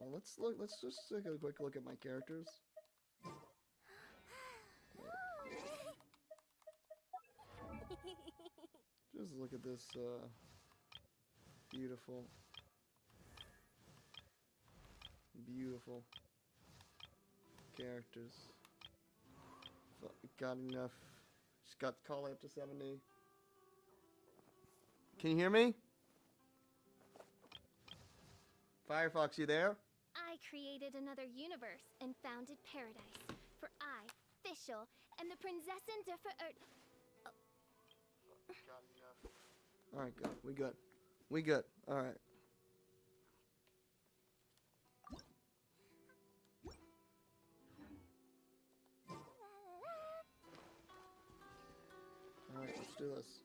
Well, let's just take a quick look at my characters. Just look at this beautiful characters. Got enough. Just got the call up to 70. Can you hear me? Firefox, you there? I created another universe and founded paradise. For I, Fischl, and the Prinzessin der Alright, good. We good. We good. Alright. Alright, let's do this.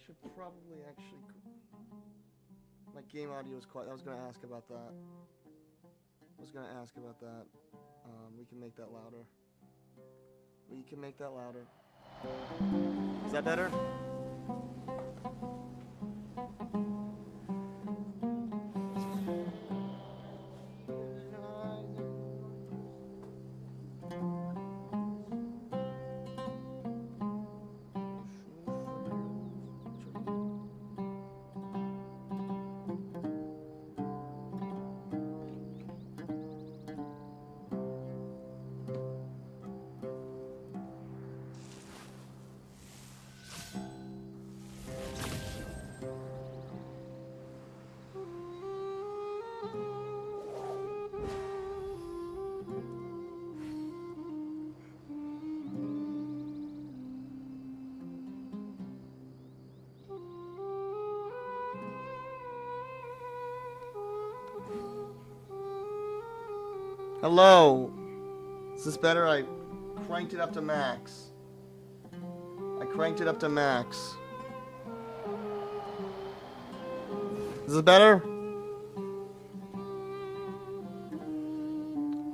Should probably actually. My game audio is quiet. I was gonna ask about that. We can make that louder. Is that better? Hello. Is this better? I cranked it up to max. Is this better?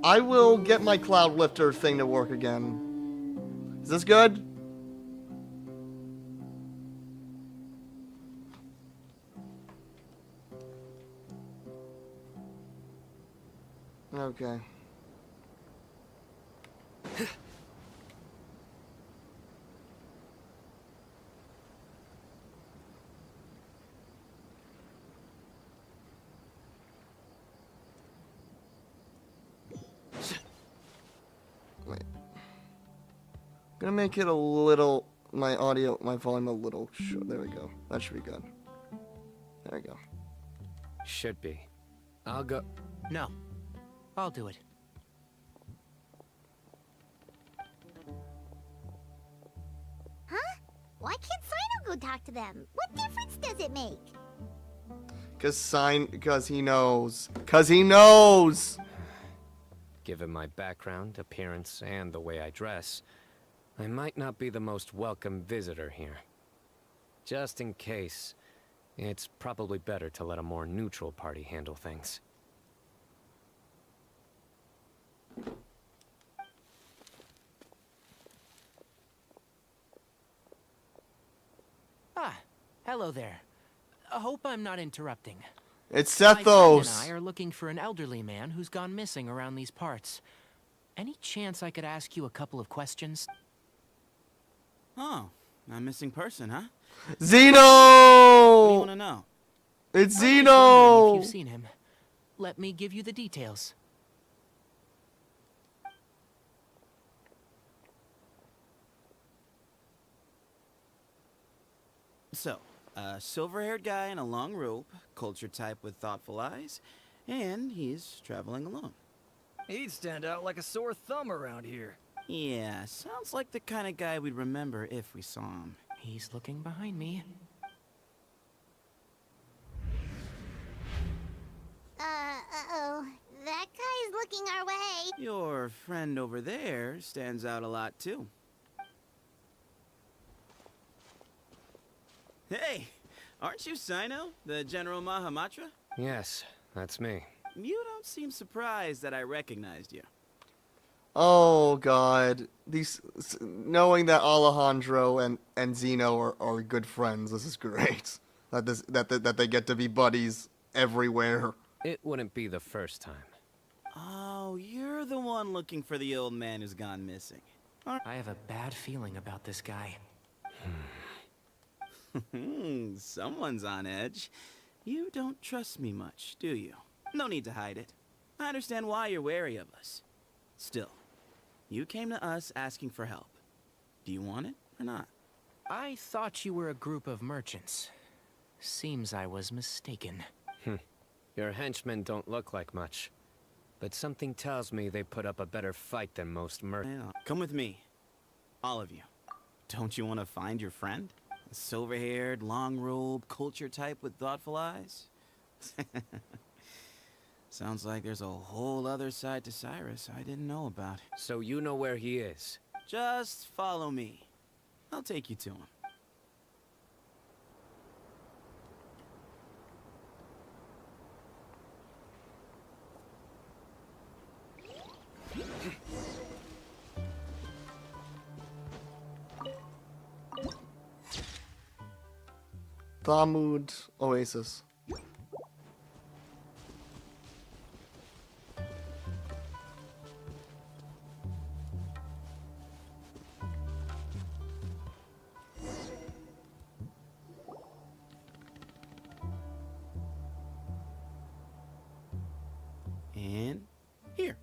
I will get my cloud lifter thing to work again. Is this good? Okay. Wait. I'm gonna make it a little, my volume a little short. There we go. That should be good. There we go. Should be. I'll go. No. I'll do it. Huh? Why can't Cyno go talk to them? What difference does it make? Because he knows. Given my background, appearance, and the way I dress, I might not be the most welcome visitor here. Just in case, it's probably better to let a more neutral party handle things. Ah, hello there. I hope I'm not interrupting. It's My friend and Sethos. I are looking for an elderly man who's gone missing around these parts. Any chance I could ask you a couple of questions? Oh, a missing person, huh? What do you Zeno! want to know? It's I'm just wondering if Zeno! you've seen him. Let me give you the details. So, a silver-haired guy in a long robe, culture type with thoughtful eyes, and he's traveling alone. He'd stand out like a sore thumb around here. Yeah, sounds like the kind of guy we'd remember if we saw him. He's looking behind me. Uh-oh. That guy's looking our way. Your friend over there stands out a lot, too. Hey, aren't you Cyno, the General Mahamatra? Yes, that's me. You don't seem surprised that I recognized you. Oh god. Knowing that Alejandro and Zeno are good friends, this is great. That they get to be buddies everywhere. It wouldn't be the first time. Oh, you're the one looking for the old man who's gone missing. I have a bad feeling about this guy. Someone's on edge. You don't trust me much, do you? No need to hide it. I understand why you're wary of us. Still, you came to us asking for help. Do you want it or not? I thought you were a group of merchants. Seems I was mistaken. Your henchmen don't look like much, but something tells me they put up a better fight than most Yeah. Come with me. All of you. Don't you want to find your friend? A silver-haired, long-robe, culture type with thoughtful eyes? Sounds like there's a whole other side to Cyrus I didn't know about. So you know where he is. Just follow me. I'll take you to him. Thamud Oasis. And here.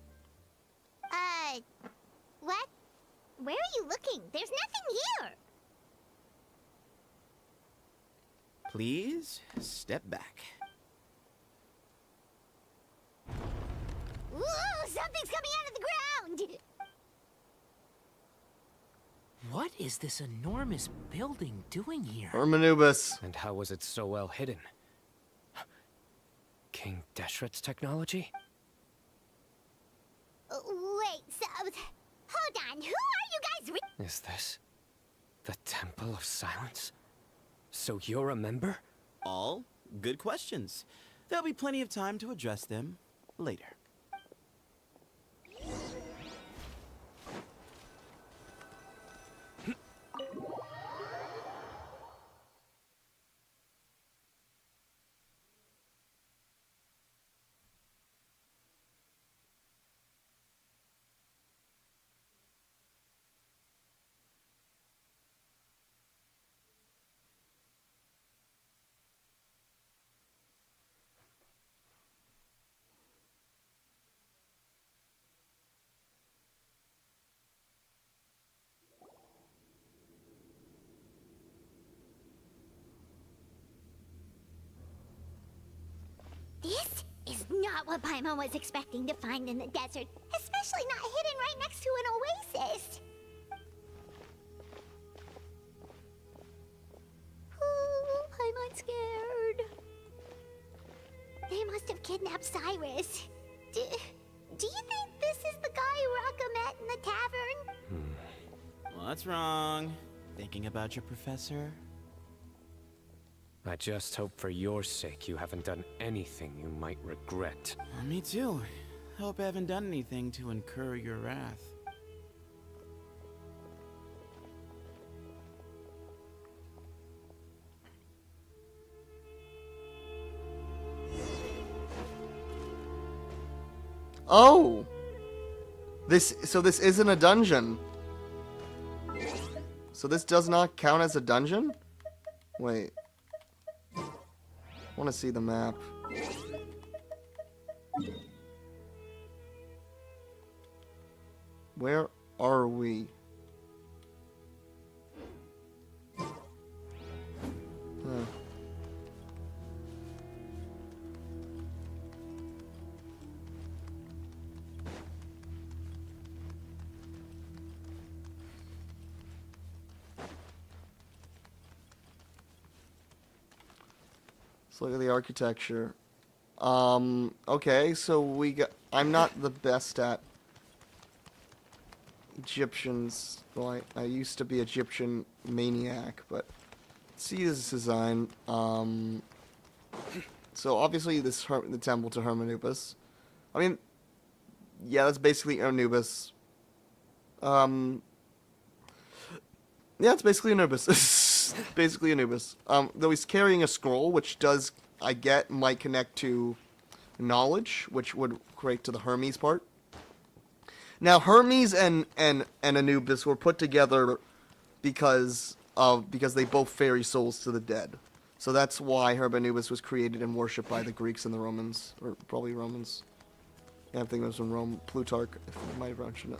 What? Where are you looking? There's nothing here. Please step back. Ooh, something's coming out of the ground. What is this enormous building doing here? Hermanubis. And how was it so well hidden? King Deshret's technology? Wait, so... Hold on, who are you guys Is this the Temple of Silence? So you're a member? All good questions. There'll be plenty of time to address them later. This is not what Paimon was expecting to find in the desert, especially not hidden right next to an oasis. Oh, Paimon's scared. They must have kidnapped Cyrus. Do you think this is the What's wrong? Thinking about your professor? I just hope for your sake you haven't done anything you might regret. Me too. Hope I haven't done anything to incur your wrath. Oh! This isn't a dungeon. So this does not count as a dungeon? Wait. I want to see the map. Where are we? Huh. Let's look at the architecture. Okay, so we got... I'm not the best at Egyptians. Well, I used to be Egyptian maniac, but see this design. So obviously this the temple to Hermanubis. I mean, yeah, that's basically Anubis. Yeah, it's basically Anubis. Basically Anubis. Though he's carrying a scroll, which does, I get, might connect to knowledge, which would correlate to the Hermes part. Now, Hermes and Anubis were put together because they both ferry souls to the dead. So that's why Hermanubis was created and worshipped by the Greeks and the Romans, or probably Romans. Yeah, I think it was in Rome. Plutarch, if I might have mentioned it.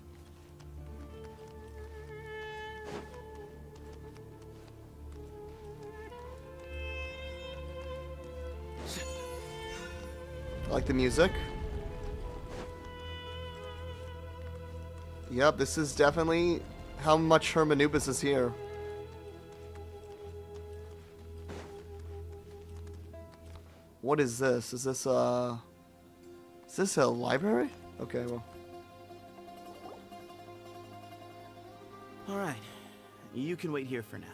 I like the music. Yep, this is definitely how much Hermanubis is here. What is this? Is this a library? Okay, well. Alright, you can wait here for now.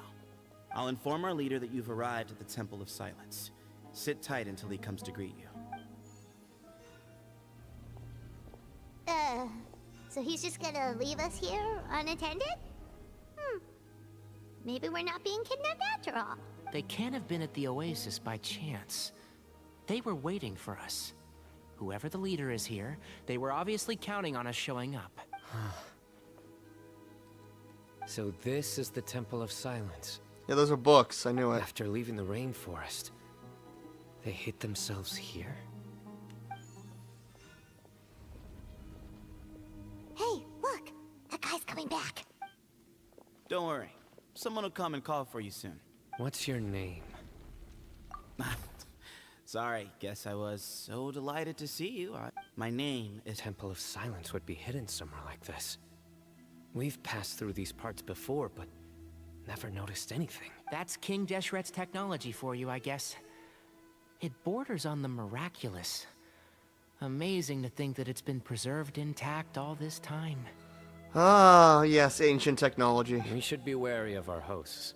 I'll inform our leader that you've arrived at the Temple of Silence. Sit tight until he comes to greet you. So he's just gonna leave us here unattended? Maybe we're not being kidnapped after all. They can't have been at the Oasis by chance. They were waiting for us. Whoever the leader is here, they were obviously counting on us showing up. So this is the Temple of Silence. Yeah, those are books. I knew it. After leaving the rainforest, they hid themselves here? Hey, look! That guy's coming back. Don't worry. Someone will come and call for you soon. What's your name? Sorry, guess I was so delighted to see you. My name is... Temple of Silence would be hidden somewhere like this. We've passed through these parts before, but never noticed anything. That's King Deshret's technology for you, I guess. It borders on the miraculous. Amazing to think that it's been preserved intact all this time. Ah, yes, ancient technology. We should be wary of our hosts.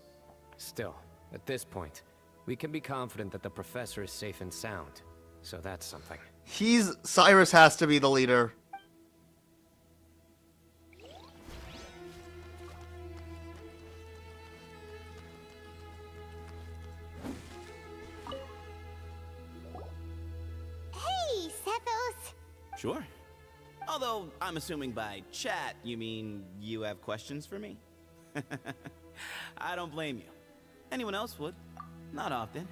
Still, at this point, we can be confident that the professor is safe and sound. So that's something. Cyrus has to be the leader. Hey, Sethos! Sure. Although, I'm assuming by chat, you mean you have questions for me? I don't blame you. Anyone else would. Not often.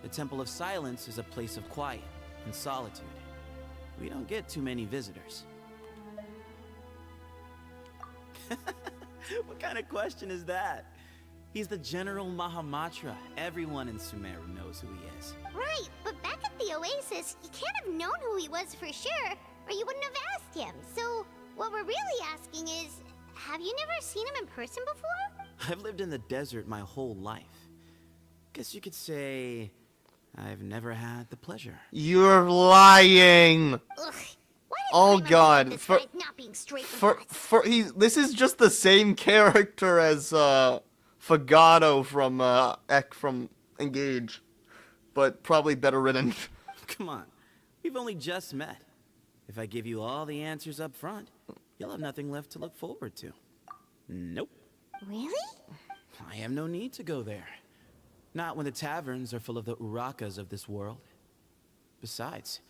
The Temple of Silence is a place of quiet and solitude. We don't get too many visitors. What kind of question is that? He's the General Mahamatra. Everyone in Sumeru knows who he is. Right, but back at the Oasis, you can't have known who he was for sure, or you wouldn't have asked him. So, what we're really asking is, have you never seen him in person before? I've lived in the desert my whole life. Guess you could say I've never had the pleasure. You're lying! Ugh, why Oh time I'm God, this for- guy's not being straight with us. this is just the same character as Fagado from from Engage, but probably better written. Come on. We've only just met. If I give you all the answers up front, you'll have nothing left to look forward to. Nope. Really? I have no need to go there. Not when the taverns are full of the urakas of this world. Besides,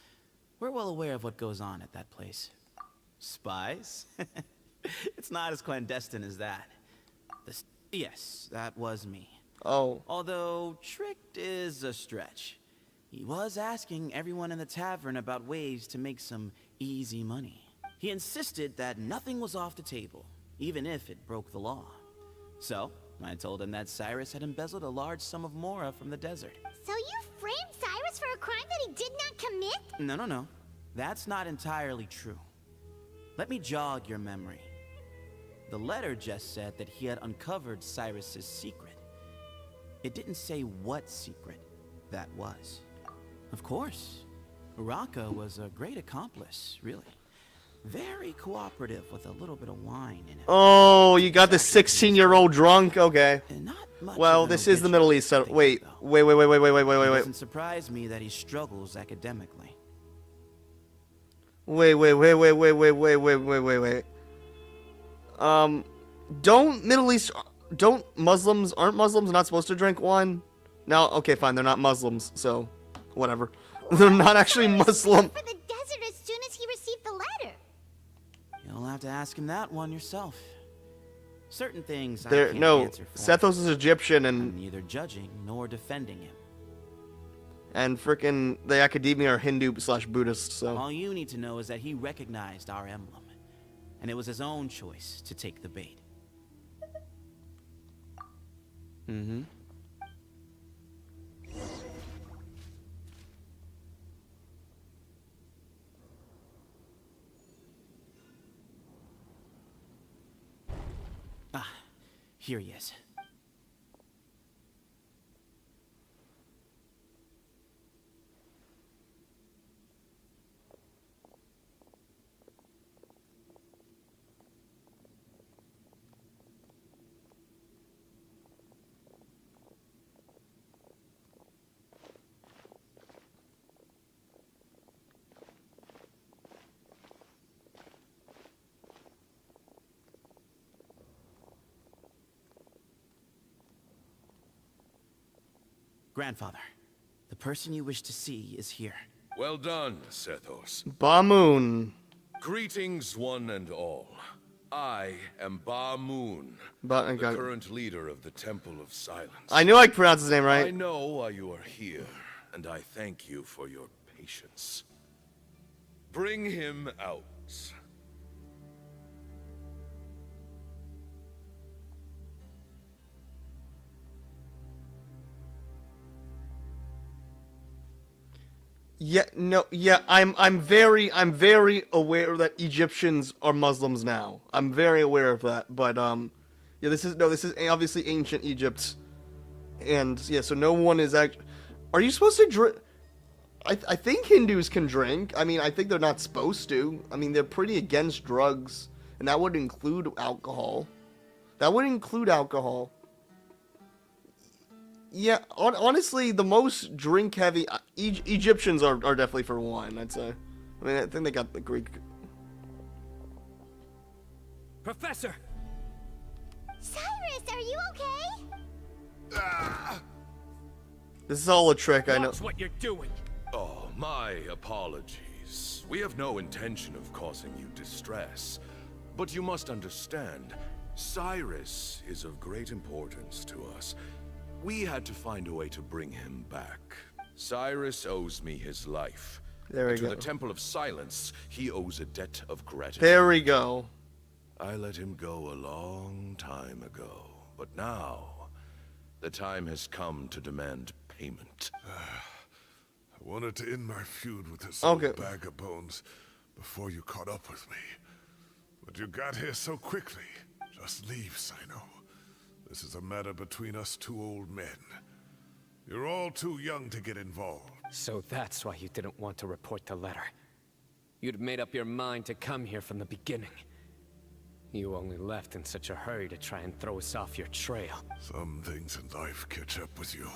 we're well aware of what goes on at that place. Spies? It's not as clandestine as that. Yes, that was me. Oh. Although, tricked is a stretch. He was asking everyone in the tavern about ways to make some easy money. He insisted that nothing was off the table, even if it broke the law. So, I told him that Cyrus had embezzled a large sum of mora from the desert. So you framed Cyrus for a crime that he did not commit? No. That's not entirely true. Let me jog your memory. The letter just said that he had uncovered Cyrus's secret. It didn't say what secret that was. Of course, Uraka was a great accomplice, really. Very cooperative with a little bit of wine in it. Oh, you got the 16-year-old drunk? Okay. Not much Well, of an this is the Middle East. So thing, wait. though. It Wait. doesn't surprise me that he struggles academically. Wait. Aren't Muslims not supposed to drink wine? No, okay, fine, they're not Muslims, so whatever. They're not actually Muslim. For the desert as soon as he received the letter. You'll have to ask him that one yourself. Certain things I There, can't no, answer for. Sethos is Egyptian I'm and neither judging nor defending him. frickin' the academia are Hindu/Buddhist, so. All you need to know is that he recognized our emblem, and it was his own choice to take the bait. Mm-hmm. Ah, here he is. Grandfather, the person you wish to see is here. Well done, Sethos. Ba-Moon. Greetings, one and all. I am Ba-Moon, Ba- the current leader of the Temple of Silence. I knew I pronounced his name I right. know why you are here, and I thank you for your patience. Bring him out. I'm very aware that Egyptians are Muslims now. I'm very aware of that, but yeah, this is obviously ancient Egypt, and yeah, so no one is actually. Are you supposed to drink? I think Hindus can drink. I mean, I think they're not supposed to. I mean, they're pretty against drugs, and that would include alcohol. Yeah, honestly, the most drink-heavy Egyptians are definitely for wine, I'd say. I mean, I think they got the Greek. Professor! Cyrus, are you okay? This is all a trick, I know. Watch what you're doing! Oh, my apologies. We have no intention of causing you distress. But you must understand, Cyrus is of great importance to us. We had to find a way to bring him back. Cyrus owes me his life. There we And go. to the Temple of Silence, he owes a debt of gratitude. There we go. I let him go a long time ago, but now the time has come to demand payment. I wanted to end my feud with this Okay. old bag of bones before you caught up with me. But you got here so quickly. Just leave, Cyno. This is a matter between us two old men. You're all too young to get involved. So that's why you didn't want to report the letter. You'd made up your mind to come here from the beginning. You only left in such a hurry to try and throw us off your trail. Some things in life catch up with you.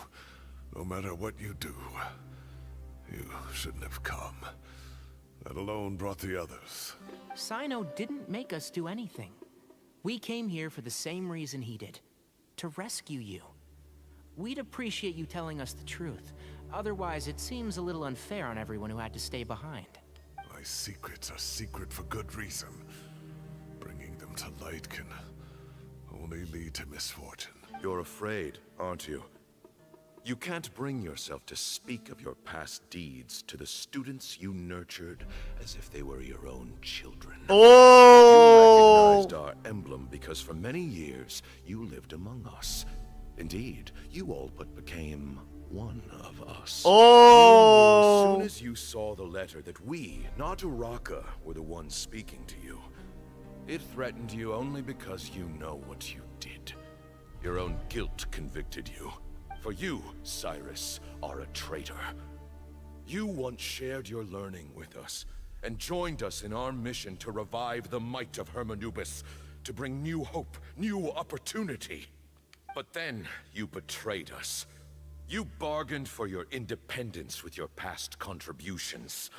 No matter what you do, you shouldn't have come. That alone brought the others. Cyno didn't make us do anything. We came here for the same reason he did. To rescue you. We'd appreciate you telling us the truth. Otherwise, it seems a little unfair on everyone who had to stay behind. My secrets are secret for good reason. Bringing them to light can only lead to misfortune. You're afraid, aren't you? You can't bring yourself to speak of your past deeds to the students you nurtured as if they were your own children. Oh! You recognized our emblem because for many years you lived among us. Indeed, you all but became one of us. Oh! As soon as you saw the letter that we, not Uraka, were the ones speaking to you, it threatened you only because you know what you did. Your own guilt convicted you. For you, Cyrus, are a traitor. You once shared your learning with us, and joined us in our mission to revive the might of Hermanubis, to bring new hope, new opportunity. But then, you betrayed us. You bargained for your independence with your past contributions.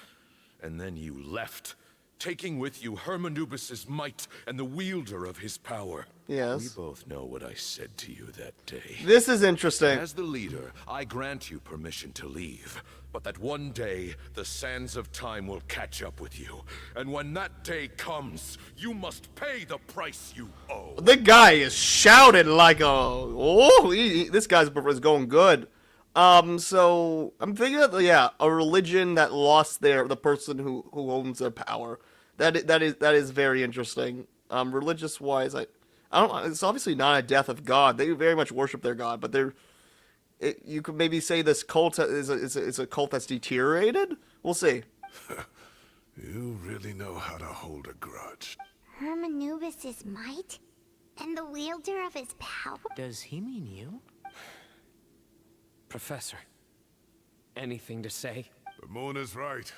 And then you left, taking with you Hermanubis' might and the wielder of his power. Yes. We both know what I said to you that day. This is interesting. As the leader, I grant you permission to leave. But that one day, the sands of time will catch up with you. And when that day comes, you must pay the price you owe. The guy is shouting like a... Oh, this guy's is going good. So I'm thinking that, yeah, a religion that lost the person who owns their power. That is very interesting. Religious wise, I don't know. It's obviously not a death of God. They very much worship their God, but you could maybe say this cult is a cult that's deteriorated. We'll see. You really know how to hold a grudge. Hermanubis' might? And the wielder of his power? Does he mean you? Professor, anything to say? The moon is right.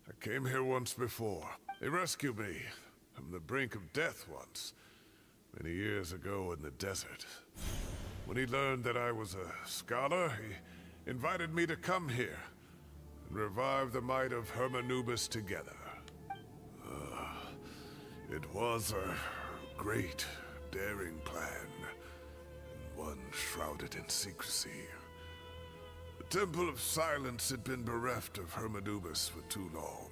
I came here once before. They rescued me from the brink of death once, many years ago in the desert. When he learned that I was a scholar, he invited me to come here and revive the might of Hermanubis together. It was a great, daring plan, and one shrouded in secrecy. The Temple of Silence had been bereft of Hermanubis for too long.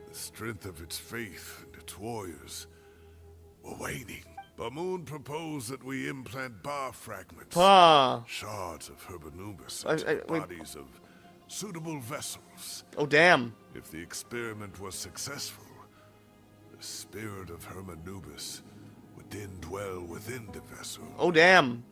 The strength of its faith and its warriors were waning. Bamoon proposed that we implant bar fragments, shards of Hermanubis, into the bodies of suitable vessels. Oh, damn. If the experiment was successful, the spirit of Hermanubis would then dwell within the vessel. Oh, damn.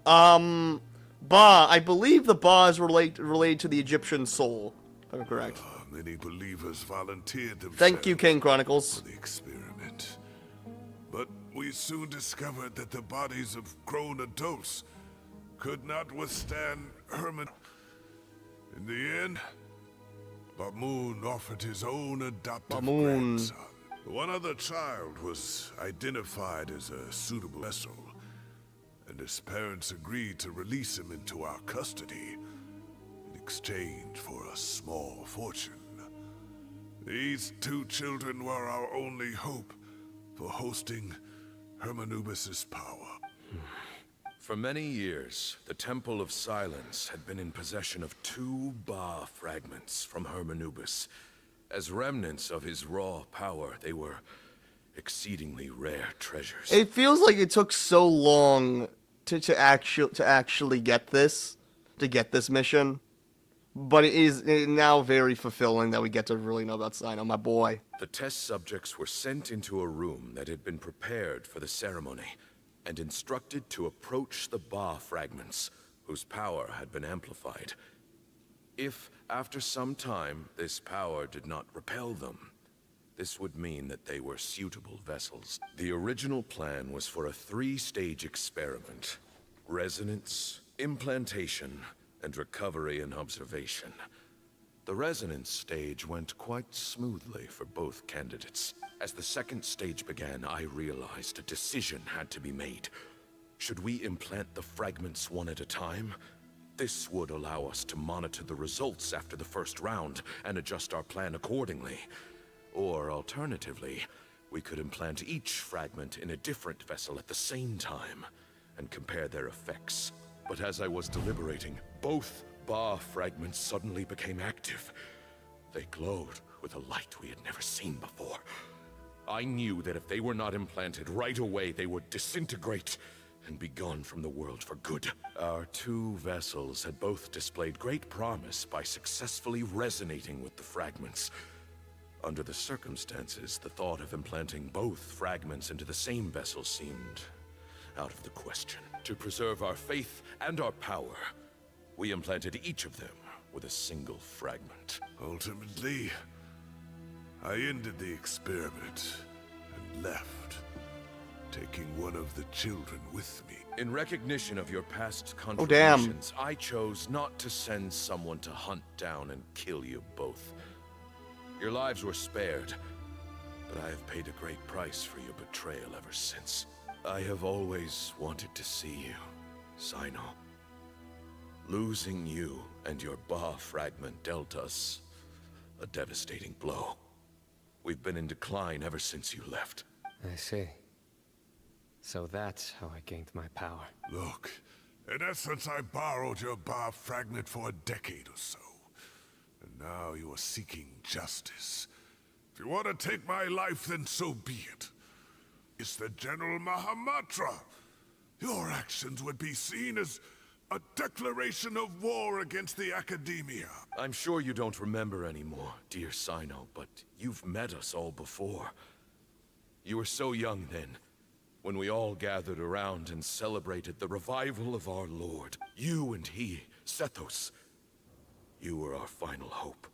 Ba, I believe the Ba is related to the Egyptian soul, if I'm correct. Many believers volunteered themselves. Thank you, King Chronicles. For the experiment. But we soon discovered that the bodies of grown adults could not withstand Herman. In the end, Bamoon offered his own adoptive grandson. One other child was identified as a suitable vessel, and his parents agreed to release him into our custody in exchange for a small fortune. These two children were our only hope for hosting Hermanubis' power. For many years, the Temple of Silence had been in possession of 2 Ba fragments from Hermanubis. As remnants of his raw power, they were exceedingly rare treasures. It feels like it took so long to actually get this mission, but it is now very fulfilling that we get to really know about Cyno, my boy. The test subjects were sent into a room that had been prepared for the ceremony, and instructed to approach the Ba fragments, whose power had been amplified. If, after some time, this power did not repel them, this would mean that they were suitable vessels. The original plan was for a 3-stage experiment: resonance, implantation, and recovery and observation. The resonance stage went quite smoothly for both candidates. As the second stage began, I realized a decision had to be made. Should we implant the fragments one at a time? This would allow us to monitor the results after the first round and adjust our plan accordingly. Or alternatively, we could implant each fragment in a different vessel at the same time and compare their effects. But as I was deliberating, both Ba fragments suddenly became active. They glowed with a light we had never seen before. I knew that if they were not implanted right away, they would disintegrate and be gone from the world for good. Our two vessels had both displayed great promise by successfully resonating with the fragments. Under the circumstances, the thought of implanting both fragments into the same vessel seemed out of the question. To preserve our faith and our power, we implanted each of them with a single fragment. Ultimately, I ended the experiment and left, taking one of the children with me. In recognition of your past Oh, damn. contributions, I chose not to send someone to hunt down and kill you both. Your lives were spared, but I have paid a great price for your betrayal ever since. I have always wanted to see you, Cyno. Losing you and your Ba fragment dealt us a devastating blow. We've been in decline ever since you left. I see. So that's how I gained my power. Look, in essence, I borrowed your Ba fragment for a decade or so. And now you are seeking justice. If you want to take my life, then so be it. It's the General Mahamatra. Your actions would be seen as a declaration of war against the Academia. I'm sure you don't remember anymore, dear Cyno, but you've met us all before. You were so young then, when we all gathered around and celebrated the revival of our Lord. You and he, Sethos, you were our final hope.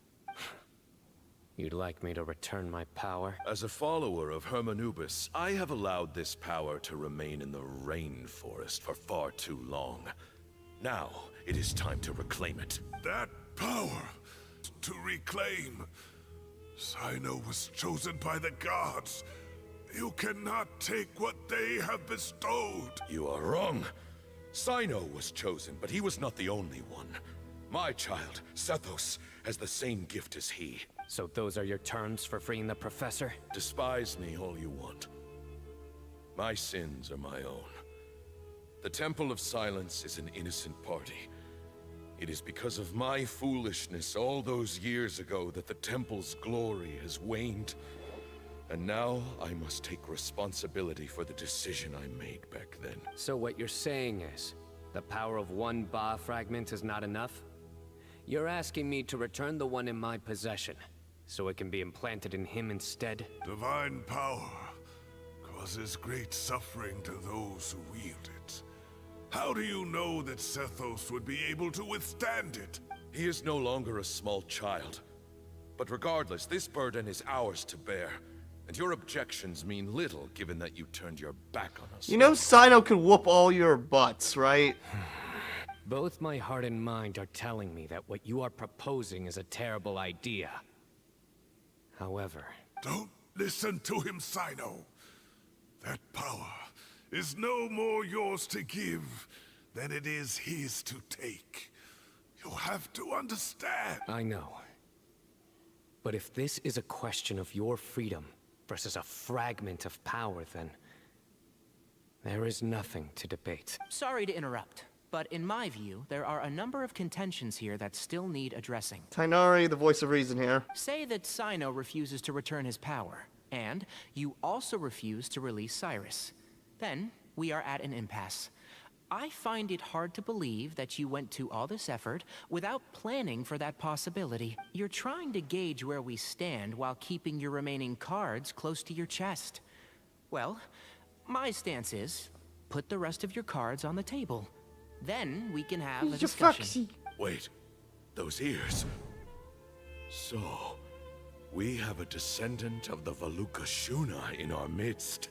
You'd like me to return my power? As a follower of Hermanubis, I have allowed this power to remain in the rainforest for far too long. Now, it is time to reclaim it. That power to reclaim. Cyno was chosen by the gods. You cannot take what they have bestowed. You are wrong. Cyno was chosen, but he was not the only one. My child, Sethos, has the same gift as he. So those are your terms for freeing the professor? Despise me all you want. My sins are my own. The Temple of Silence is an innocent party. It is because of my foolishness all those years ago that the Temple's glory has waned. And now I must take responsibility for the decision I made back then. So what you're saying is, the power of one Ba fragment is not enough? You're asking me to return the one in my possession, so it can be implanted in him instead? Divine power causes great suffering to those who wield it. How do you know that Sethos would be able to withstand it? He is no longer a small child. But regardless, this burden is ours to bear. And your objections mean little, given that you turned your back on us. You know Cyno could whoop all your butts, right? Both my heart and mind are telling me that what you are proposing is a terrible idea. However... Don't listen to him, Cyno. That power is no more yours to give than it is his to take. You have to understand. I know. But if this is a question of your freedom versus a fragment of power, then there is nothing to debate. Sorry to interrupt, but in my view, there are a number of contentions here that still need addressing. Tainari, the voice of reason here. Say that Cyno refuses to return his power, and you also refuse to release Cyrus. Then, we are at an impasse. I find it hard to believe that you went to all this effort without planning for that possibility. You're trying to gauge where we stand while keeping your remaining cards close to your chest. Well, my stance is, put the rest of your cards on the table. Then we can have a discussion. Wait, those ears. So, we have a descendant of the Valukashuna in our midst.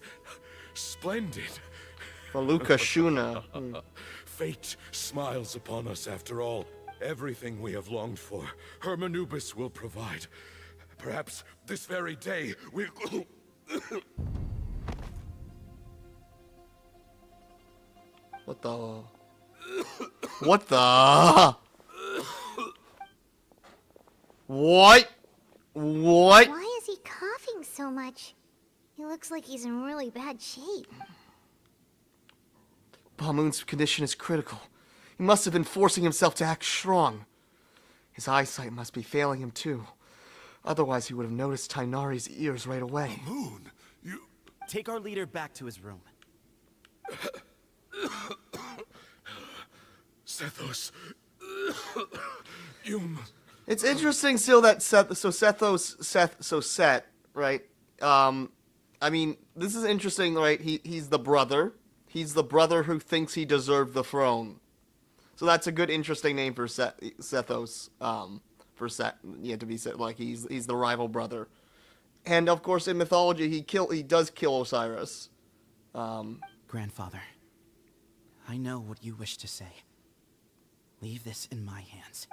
Splendid. Valukashuna. Fate smiles upon us after all. Everything we have longed for, Hermanubis will provide. Perhaps this very day we'll... What the? What the? What? What? Why is he coughing so much? He looks like he's in really bad shape. Balmoon's condition is critical. He must have been forcing himself to act strong. His eyesight must be failing him too. Otherwise, he would have noticed Tainari's ears right away. Moon, you... Take our leader back to his room. Sethos... you must... It's interesting still that Seth, right? I mean, this is interesting, right? He's the brother. He's the brother who thinks he deserved the throne. So that's a good, interesting name for Sethos. For Seth, yeah, to be said, like he's the rival brother. And of course, in mythology, he does kill Osiris. Grandfather, I know what you wish to say. Leave this in my hands.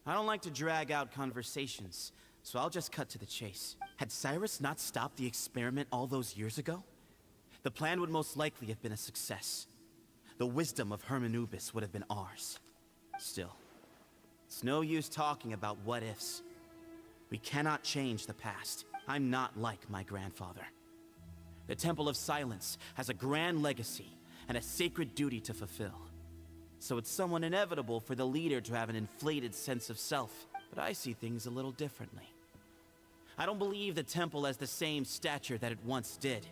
I don't like to drag out conversations, so I'll just cut to the chase. Had Cyrus not stopped the experiment all those years ago, the plan would most likely have been a success. The wisdom of Hermanubis would have been ours. Still, it's no use talking about what-ifs. We cannot change the past. I'm not like my grandfather. The Temple of Silence has a grand legacy and a sacred duty to fulfill. So it's somewhat inevitable for the leader to have an inflated sense of self. But I see things a little differently. I don't believe the temple has the same stature that it once did.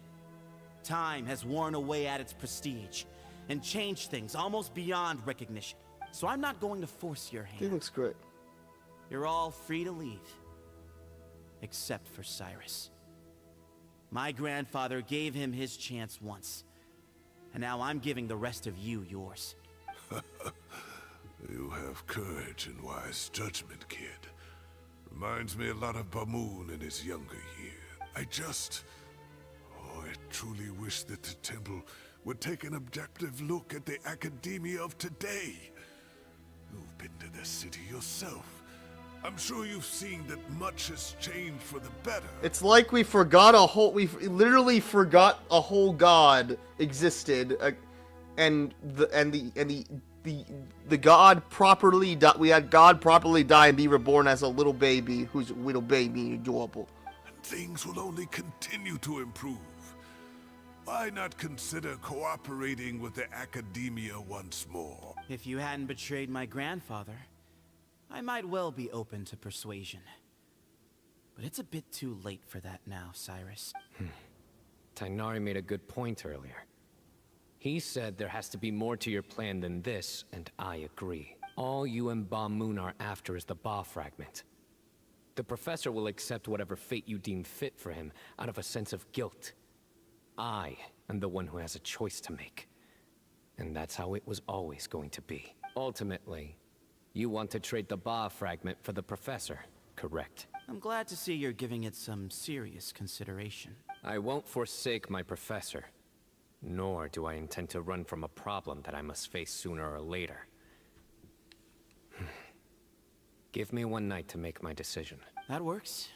Time has worn away at its prestige and changed things almost beyond recognition. So I'm not going to force your hand. He looks great. You're all free to leave. Except for Cyrus. My grandfather gave him his chance once. And now I'm giving the rest of you yours. You have courage and wise judgment, kid. Reminds me a lot of Balmoon in his younger year. I truly wish that the temple would take an objective look at the academia of today. You've been to the city yourself. I'm sure you've seen that much has changed for the better. It's like we literally forgot a whole god existed, and the god properly we had God properly die and be reborn as a little baby who's little baby adorable. And things will only continue to improve. Why not consider cooperating with the academia once more? If you hadn't betrayed my grandfather, I might well be open to persuasion. But it's a bit too late for that now, Cyrus. Tainari made a good point earlier. He said there has to be more to your plan than this, and I agree. All you and Balmoon are after is the Ba fragment. The professor will accept whatever fate you deem fit for him out of a sense of guilt. I am the one who has a choice to make. And that's how it was always going to be. Ultimately, you want to trade the Ba fragment for the professor, correct? I'm glad to see you're giving it some serious consideration. I won't forsake my professor. Nor do I intend to run from a problem that I must face sooner or later. Give me one night to make my decision. That works.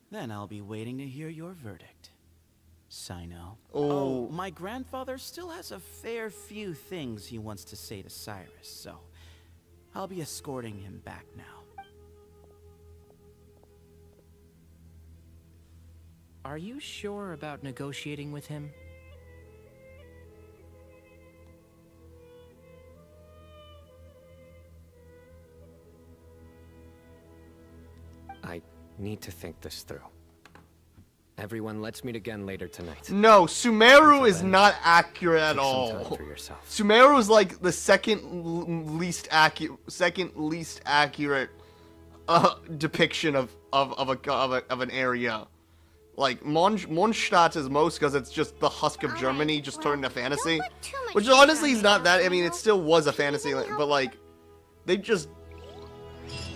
Then I'll be waiting to hear your verdict. Cyno. Oh, my grandfather still has a fair few things he wants to say to Cyrus, so I'll be escorting him back now. Are you sure about negotiating with him? I need to think this through. Everyone, let's meet again later tonight. No, Sumeru is not accurate at Take some all. time for yourself. Sumeru is like the second least accurate depiction of an area. Like Mondstadt is most because it's just the husk of Germany just turned into fantasy, which honestly is not that. I mean, it still was a fantasy, but like they just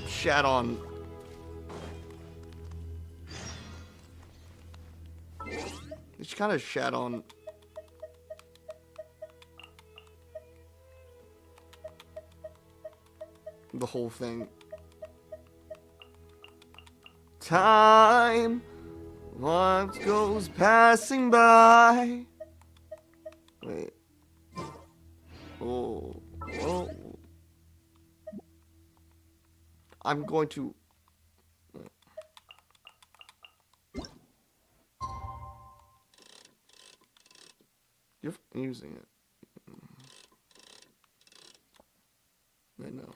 shat on. They just kind of shat on whole thing. Time, what goes passing by? Wait. Oh. I'm going to... You're using it. I know.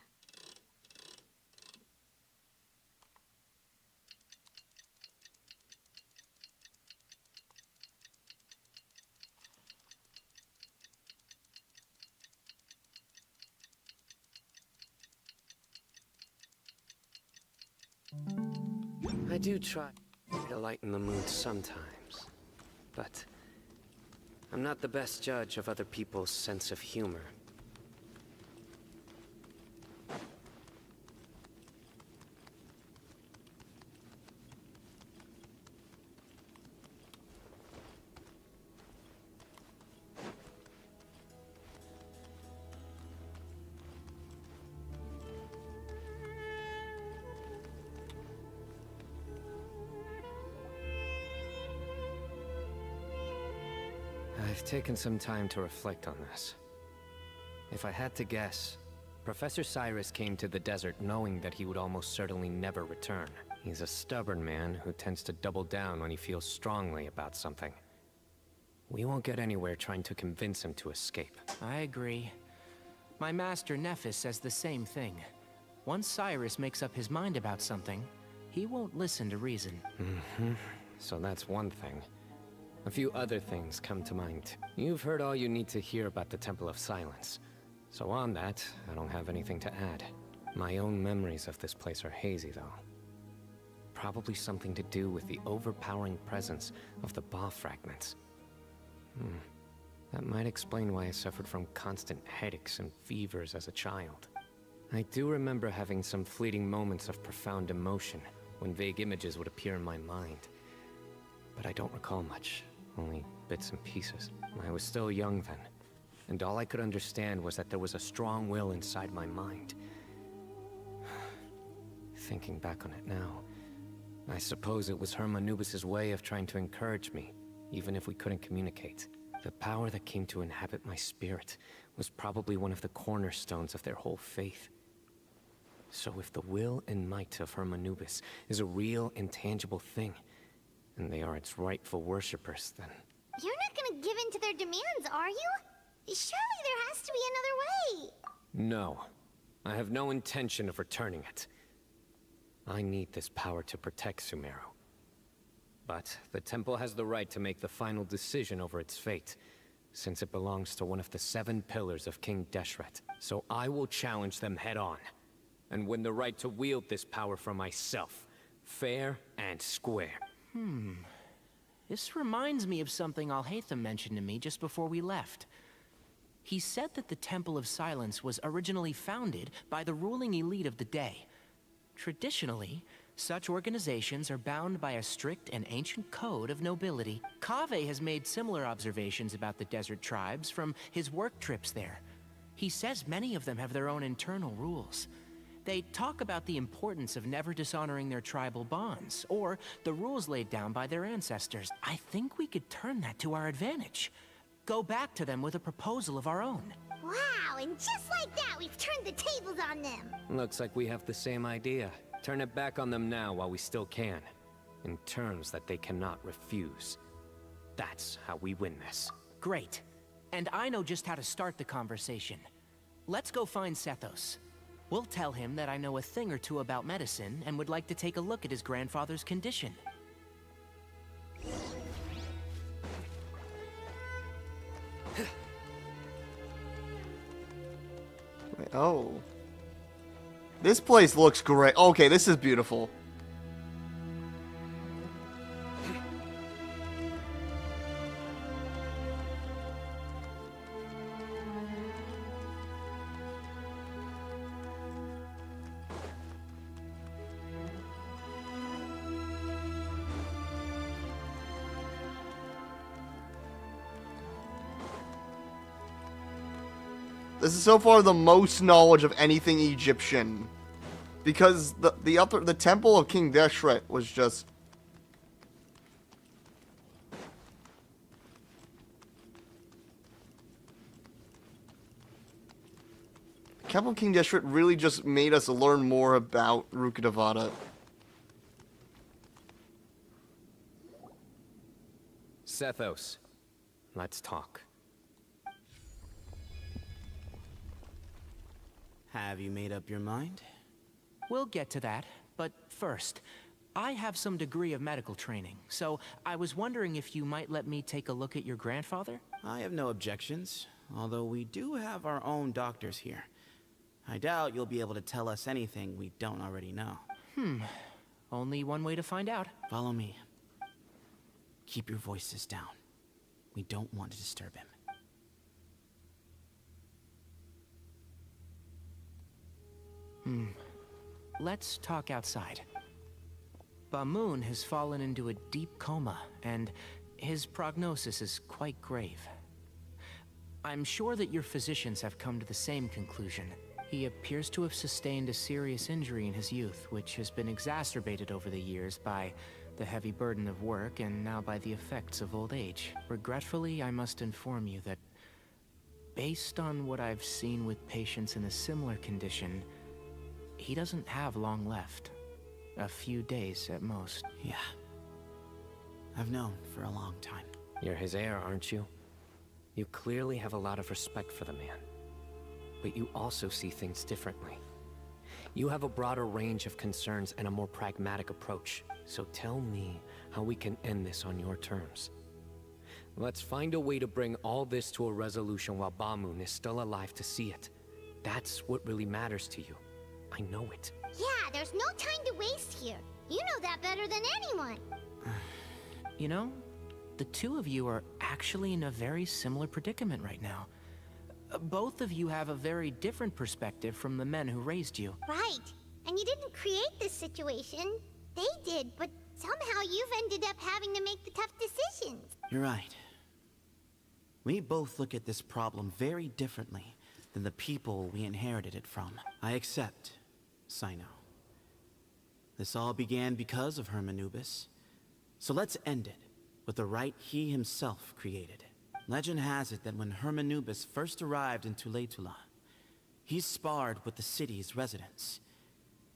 I do try to lighten the mood sometimes, but I'm not the best judge of other people's sense of humor. I've taken some time to reflect on this. If I had to guess, Professor Cyrus came to the desert knowing that he would almost certainly never return. He's a stubborn man who tends to double down when he feels strongly about something. We won't get anywhere trying to convince him to escape. I agree. My master Nephis says the same thing. Once Cyrus makes up his mind about something, he won't listen to reason. So that's one thing. A few other things come to mind. You've heard all you need to hear about the Temple of Silence. So on that, I don't have anything to add. My own memories of this place are hazy, though. Probably something to do with the overpowering presence of the Ba fragments. That might explain why I suffered from constant headaches and fevers as a child. I do remember having some fleeting moments of profound emotion when vague images would appear in my mind. But I don't recall much. Only bits and pieces. I was still young then, and all I could understand was that there was a strong will inside my mind. Thinking back on it now, I suppose it was Hermanubis' way of trying to encourage me, even if we couldn't communicate. The power that came to inhabit my spirit was probably one of the cornerstones of their whole faith. So if the will and might of Hermanubis is a real, intangible thing, and they are its rightful worshippers, then... You're not gonna give in to their demands, are you? Surely there has to be another way. No. I have no intention of returning it. I need this power to protect Sumeru. But the temple has the right to make the final decision over its fate, since it belongs to one of the 7 pillars of King Deshret. So I will challenge them head-on, and win the right to wield this power for myself, fair and square. This reminds me of something Alhaitham mentioned to me just before we left. He said that the Temple of Silence was originally founded by the ruling elite of the day. Traditionally, such organizations are bound by a strict and ancient code of nobility. Kaveh has made similar observations about the desert tribes from his work trips there. He says many of them have their own internal rules. They talk about the importance of never dishonoring their tribal bonds, or the rules laid down by their ancestors. I think we could turn that to our advantage. Go back to them with a proposal of our own. Wow, and just like that, we've turned the tables on them. Looks like we have the same idea. Turn it back on them now while we still can, in terms that they cannot refuse. That's how we win this. Great. And I know just how to start the conversation. Let's go find Sethos. We'll tell him that I know a thing or two about medicine and would like to take a look at his grandfather's condition. Wait, oh. This place looks great. Okay, this is beautiful. This is so far the most knowledge of anything Egyptian Because the temple of King Deshret was just... The temple of King Deshret really just made us learn more about Rukkhadevata. Sethos, let's talk. Have you made up your mind? We'll get to that, but first, I have some degree of medical training, so I was wondering if you might let me take a look at your grandfather? I have no objections, although we do have our own doctors here. I doubt you'll be able to tell us anything we don't already know. Only one way to find out. Follow me. Keep your voices down. We don't want to disturb him. Let's talk outside. Bamoon has fallen into a deep coma, and his prognosis is quite grave. I'm sure that your physicians have come to the same conclusion. He appears to have sustained a serious injury in his youth, which has been exacerbated over the years by the heavy burden of work and now by the effects of old age. Regretfully, I must inform you that, based on what I've seen with patients in a similar condition, he doesn't have long left. A few days at most. Yeah. I've known for a long time. You're his heir, aren't you? You clearly have a lot of respect for the man. But you also see things differently. You have a broader range of concerns and a more pragmatic approach. So tell me how we can end this on your terms. Let's find a way to bring all this to a resolution while Bamoon is still alive to see it. That's what really matters to you. I know it. Yeah, there's no time to waste here. You know that better than anyone. You know, the two of you are actually in a very similar predicament right now. Both of you have a very different perspective from the men who raised you. Right. And you didn't create this situation. They did, but somehow you've ended up having to make the tough decisions. You're right. We both look at this problem very differently than the people we inherited it from. I accept, Cyno. This all began because of Hermanubis. So let's end it with the right he himself created. Legend has it that when Hermanubis first arrived in Tuletula, he sparred with the city's residents.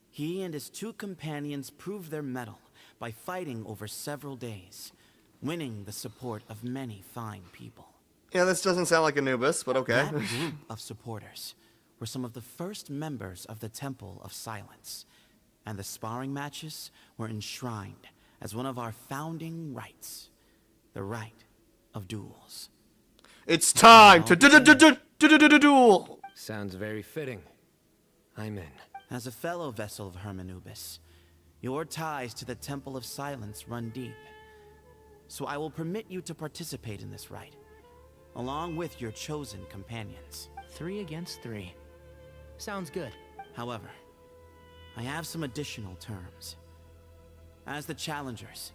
He and his two companions proved their mettle by fighting over several days, winning the support of many fine people. Yeah, this doesn't sound like Anubis, but okay. That group of supporters were some of the first members of the Temple of Silence, and the sparring matches were enshrined as one of our founding rights, the right of duels. It's time to duel! Sounds very fitting. I'm in. As a fellow vessel of Hermanubis, your ties to the Temple of Silence run deep. So I will permit you to participate in this rite, along with your chosen companions. 3 against 3. Sounds good. However, I have some additional terms. As the challengers,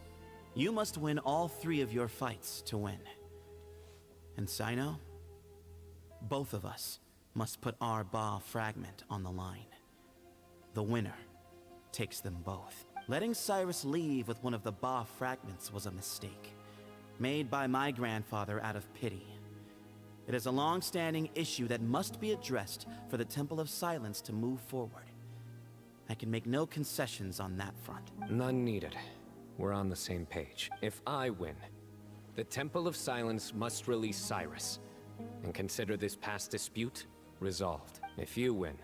you must win all 3 of your fights to win. And Cyno, both of us must put our Ba fragment on the line. The winner takes them both. Letting Cyrus leave with one of the Ba fragments was a mistake, made by my grandfather out of pity. It is a long-standing issue that must be addressed for the Temple of Silence to move forward. I can make no concessions on that front. None needed. We're on the same page. If I win, the Temple of Silence must release Cyrus, and consider this past dispute resolved. If you win,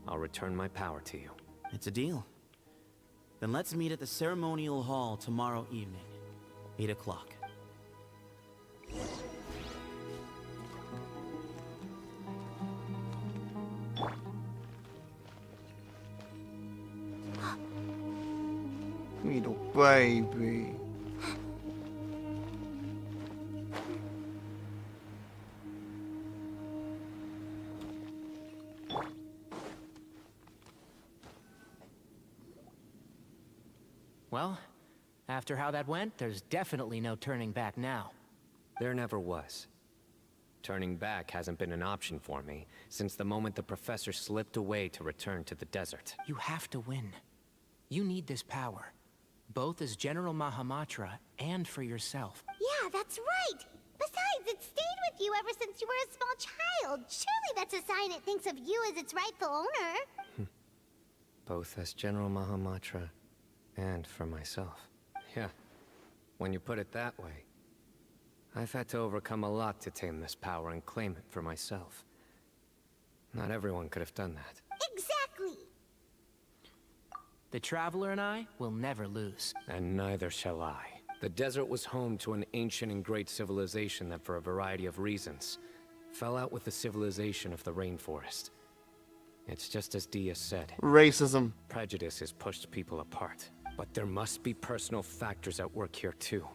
I'll return my power to you. It's a deal. Then let's meet at the ceremonial hall tomorrow evening, 8 o'clock. Little baby. Well, after how that went, there's definitely no turning back now. There never was. Turning back hasn't been an option for me since the moment the professor slipped away to return to the desert. You have to win. You need this power, both as General Mahamatra and for yourself. Yeah, that's right. Besides, it stayed with you ever since you were a small child. Surely that's a sign it thinks of you as its rightful owner. Both as General Mahamatra and for myself. Yeah, when you put it that way. I've had to overcome a lot to tame this power and claim it for myself. Not everyone could have done that. Exactly. The Traveler and I will never lose. And neither shall I. The desert was home to an ancient and great civilization that, for a variety of reasons, fell out with the civilization of the rainforest. It's just as Dia said. Racism. Prejudice has pushed people apart. But there must be personal factors at work here too.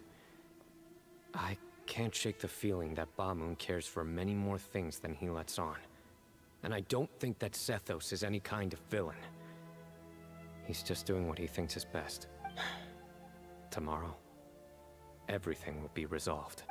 I can't shake the feeling that Bamun cares for many more things than he lets on. And I don't think that Sethos is any kind of villain. He's just doing what he thinks is best. Tomorrow, everything will be resolved.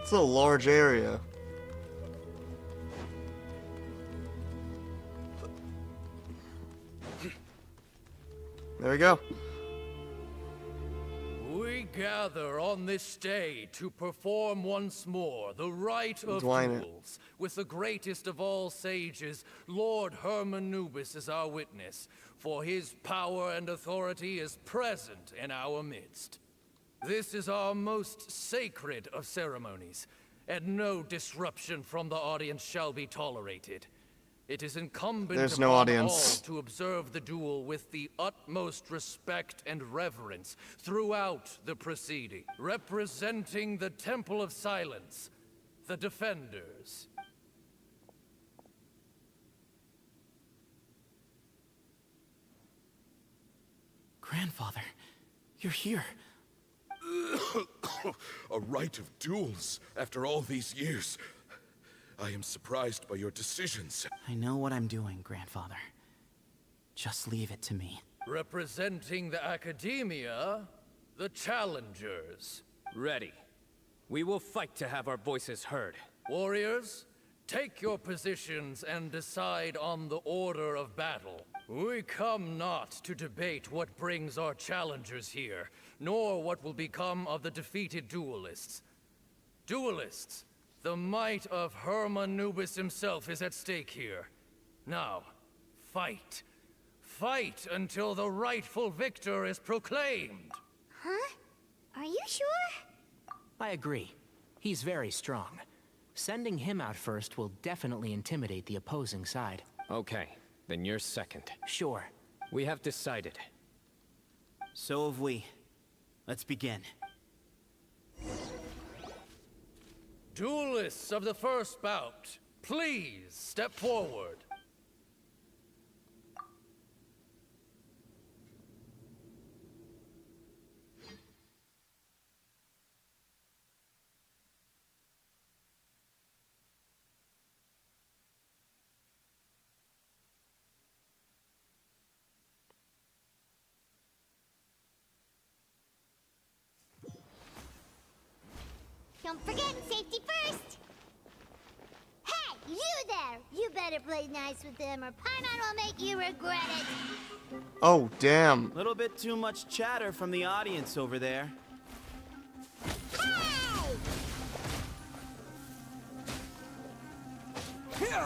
It's a large area. There we go. We gather on this day to perform once more the rite of Dwight. duels, with the greatest of all sages, Lord Hermanubis, as our witness, for his power and authority is present in our midst. This is our most sacred of ceremonies, and no disruption from the audience shall be tolerated. It is incumbent There's no upon audience. all to observe the duel with the utmost respect and reverence throughout the proceeding. Representing the Temple of Silence, the Defenders. Grandfather, you're here. A rite of duels after all these years. I am surprised by your decisions. I know what I'm doing, Grandfather. Just leave it to me. Representing the Academia, the Challengers. Ready. We will fight to have our voices heard. Warriors, take your positions and decide on the order of battle. We come not to debate what brings our challengers here, nor what will become of the defeated duelists. Duelists, The might of Hermanubis himself is at stake here. Now, fight. Fight until the rightful victor is proclaimed. Huh? Are you sure? I agree. He's very strong. Sending him out first will definitely intimidate the opposing side. Okay, then you're second. Sure. We have decided. So have we. Let's begin. Duelists of the first bout, please step forward. Don't forget, safety first! Hey, you there! You better play nice with them or Paimon will make you regret it! Oh, damn. Little bit too much chatter from the audience over there. Hey!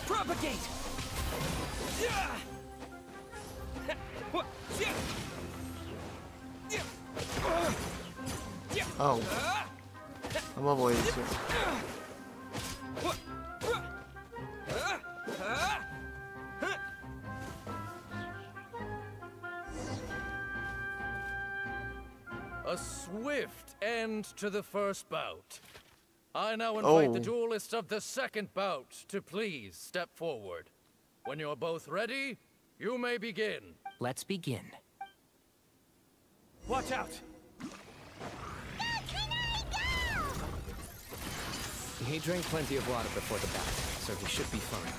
Propagate! Oh. I'm level 82. A swift end to the first bout. I now invite the duelists of the second bout to please step forward. When you're both ready, you may begin. Let's begin. Watch out! He drank plenty of water before the battle, so he should be fine.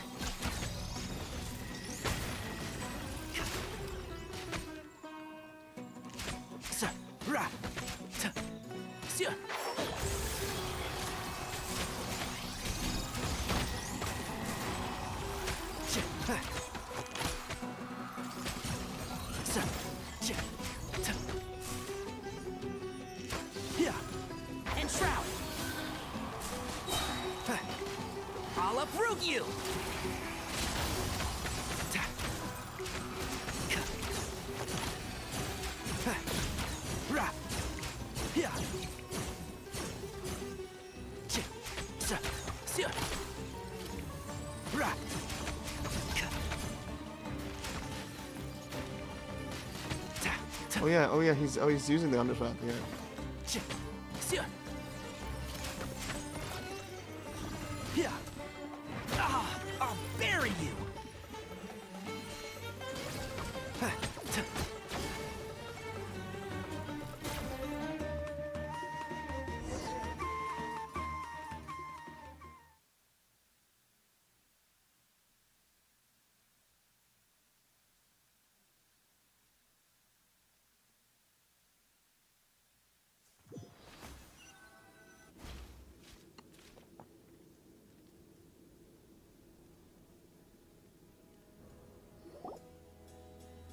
And Shroud! I'll uproot you! Oh yeah, he's using the undershot, yeah. I'll bury you!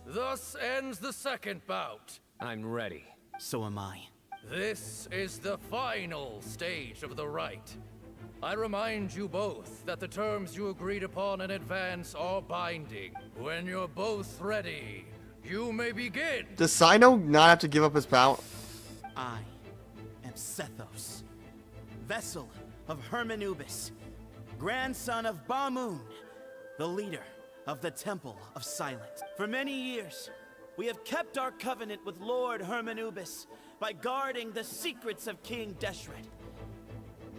Thus ends the second bout. I'm ready. So am I. This is the final stage of the rite. I remind you both that the terms you agreed upon in advance are binding. When you're both ready, you may begin. Does Cyno not have to give up his power? I am Sethos, vessel of Hermanubis, grandson of Bamoon, the leader of the Temple of Silence. For many years, we have kept our covenant with Lord Hermanubis by guarding the secrets of King Deshret.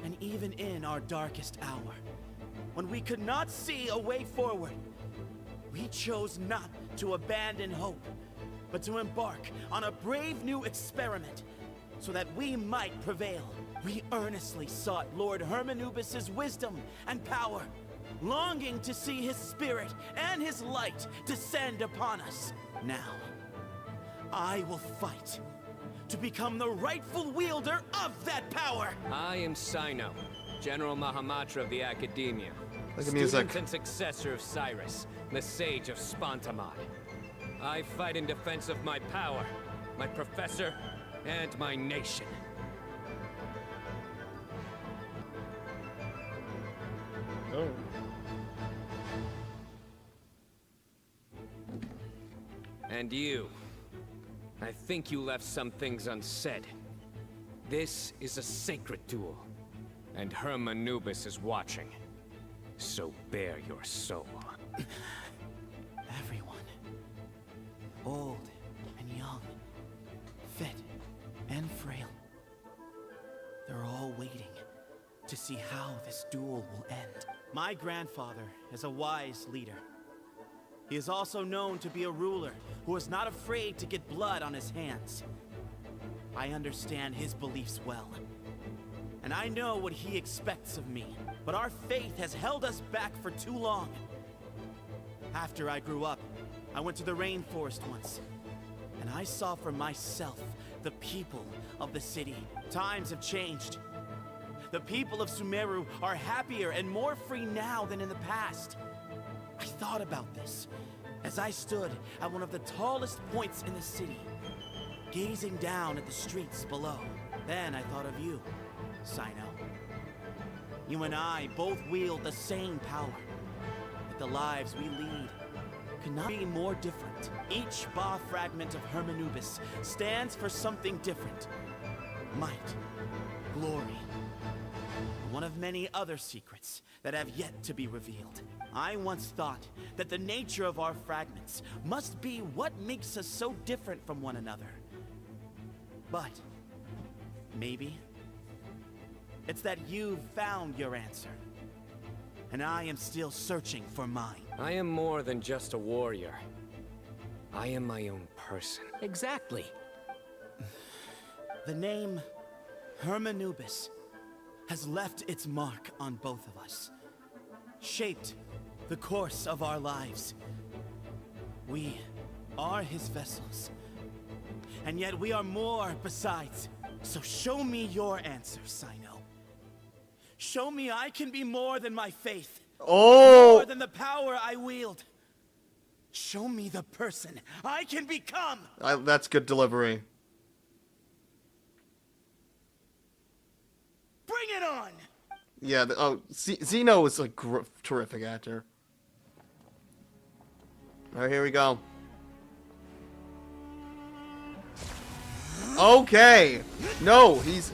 And even in our darkest hour, when we could not see a way forward, we chose not to abandon hope, but to embark on a brave new experiment so that we might prevail. We earnestly sought Lord Hermanubis' wisdom and power, longing to see his spirit and his light descend upon us. Now, I will fight to become the rightful wielder of that power! I am Cyno, General Mahamatra of the Academia. Like the music. Student and successor of Cyrus, the sage of Spontamai. I fight in defense of my power, my professor, and my nation. Oh. And you. I think you left some things unsaid. This is a sacred duel, and Hermanubis is watching. So bare your soul. Everyone, old and young, fit and frail, they're all waiting to see how this duel will end. My grandfather is a wise leader. He is also known to be a ruler who is not afraid to get blood on his hands. I understand his beliefs well, and I know what he expects of me, but our faith has held us back for too long. After I grew up, I went to the rainforest once, and I saw for myself the people of the city. Times have changed. The people of Sumeru are happier and more free now than in the past. I thought about this as I stood at one of the tallest points in the city, gazing down at the streets below. Then I thought of you, Cyno. You and I both wield the same power, but the lives we lead could not be more different. Each Ba fragment of Hermanubis stands for something different. Might, glory, one of many other secrets that have yet to be revealed. I once thought that the nature of our fragments must be what makes us so different from one another. But maybe it's that you've found your answer, and I am still searching for mine. I am more than just a warrior. I am my own person. Exactly. The name Hermanubis has left its mark on both of us, shaped the course of our lives. We are his vessels, and yet we are more besides. So show me your answer, Cyno. Show me I can be more than my faith, more than the power I wield. Show me the person I can become. That's good delivery. Bring it on! Yeah, Cyno is a terrific actor. Alright, here we go. Okay! No, he's...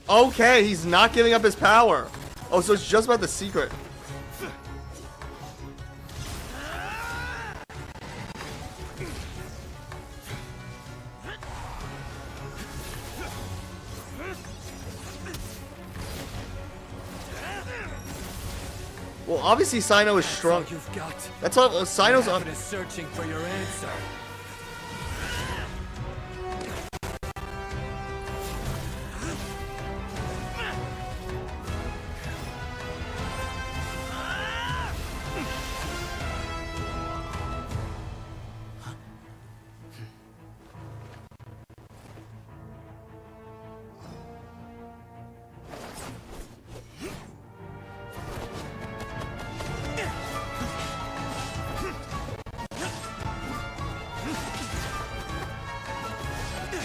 Okay, he's not giving up his power. Oh, so it's just about the secret. Well, obviously Cyno is strong. That's all you've got. That's all. Cyno's on. Is searching for your answer.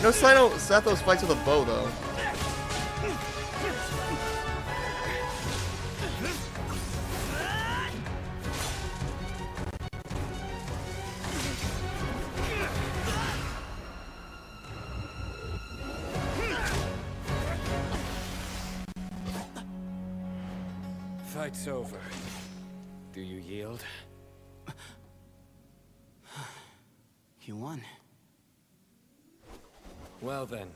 No, Sathos fights with a bow, though. Fight's over. Do you yield? You won. Well then,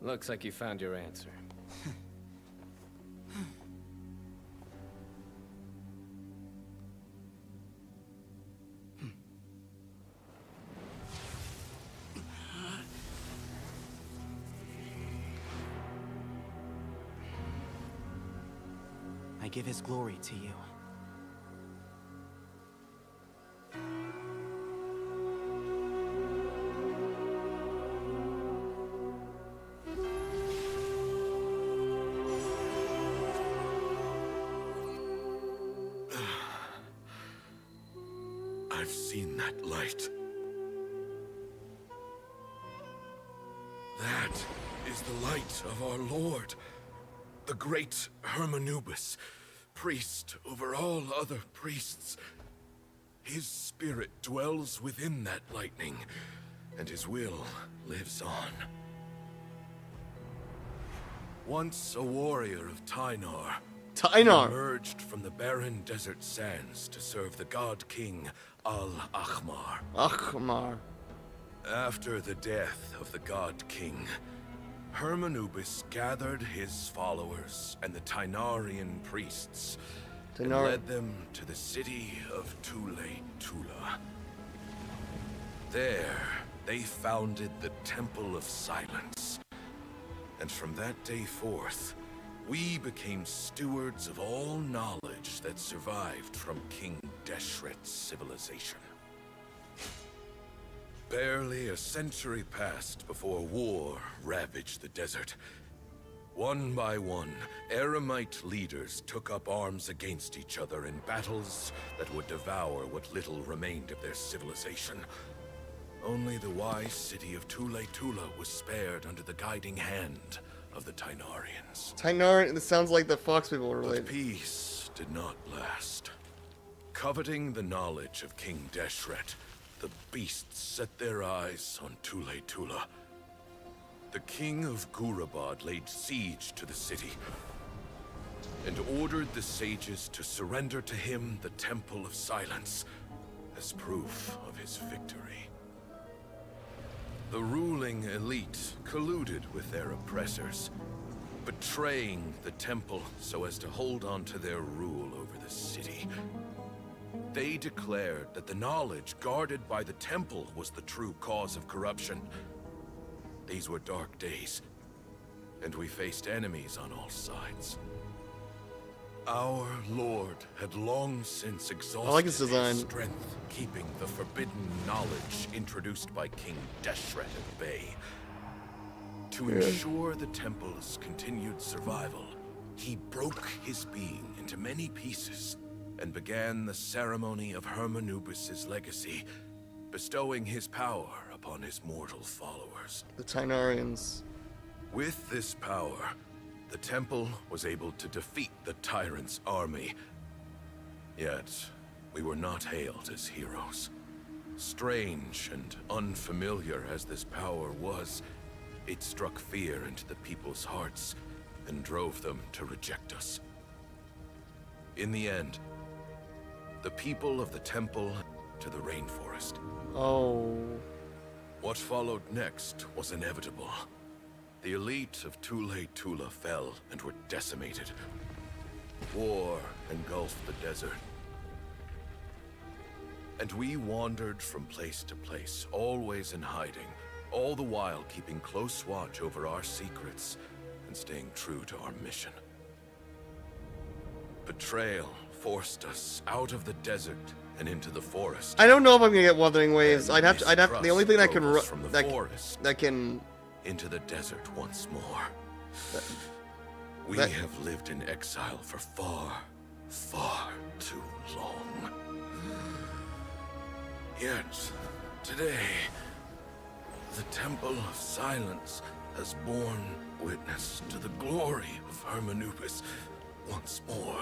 looks like you found your answer. I give his glory to you. that light. That is the light of our Lord, the great Hermanubis, priest over all other priests. His spirit dwells within that lightning, and his will lives on. Once a warrior of Tynar, he emerged from the barren desert sands to serve the god king Al-Akhmar. Akhmar. After the death of the god king, Hermanubis gathered his followers and the Tynarian priests and led them to the city of Tula. There, they founded the Temple of Silence. And from that day forth, we became stewards of all knowledge that survived from King Deshret's civilization. Barely a century passed before war ravaged the desert. One by one, Eremite leaders took up arms against each other in battles that would devour what little remained of their civilization. Only the wise city of Tula was spared under the guiding hand of the Tynarians. Tynarian, this sounds like the Fox people were But related. peace did not last. Coveting the knowledge of King Deshret, the beasts set their eyes on Tula. The king of Gurabad laid siege to the city and ordered the sages to surrender to him the Temple of Silence as proof of his victory. The ruling elite colluded with their oppressors, betraying the temple so as to hold on to their rule over the city. They declared that the knowledge guarded by the temple was the true cause of corruption. These were dark days, and we faced enemies on all sides. Our Lord had long since exhausted his design. his strength, keeping the forbidden knowledge introduced by King Deshret at bay. To ensure the temple's continued survival, he broke his being into many pieces and began the ceremony of Hermanubis' legacy, bestowing his power upon his mortal followers. The Tynarians. With this power, the temple was able to defeat the tyrant's army. Yet, we were not hailed as heroes. Strange and unfamiliar as this power was, it struck fear into the people's hearts and drove them to reject us. In the end, the people of the temple to the rainforest. Oh. What followed next was inevitable. The elite of Tula fell and were decimated. War engulfed the desert. And we wandered from place to place, always in hiding, all the while keeping close watch over our secrets and staying true to our mission. Betrayal forced us out of the desert and into the forest. I don't know if I'm gonna get Wuthering Waves. I'd have the only thing that can Mistrust from the forest that can into the desert once more. We have lived in exile for far, far too long. Yet, today, the Temple of Silence has borne witness to the glory of Hermanubis once more.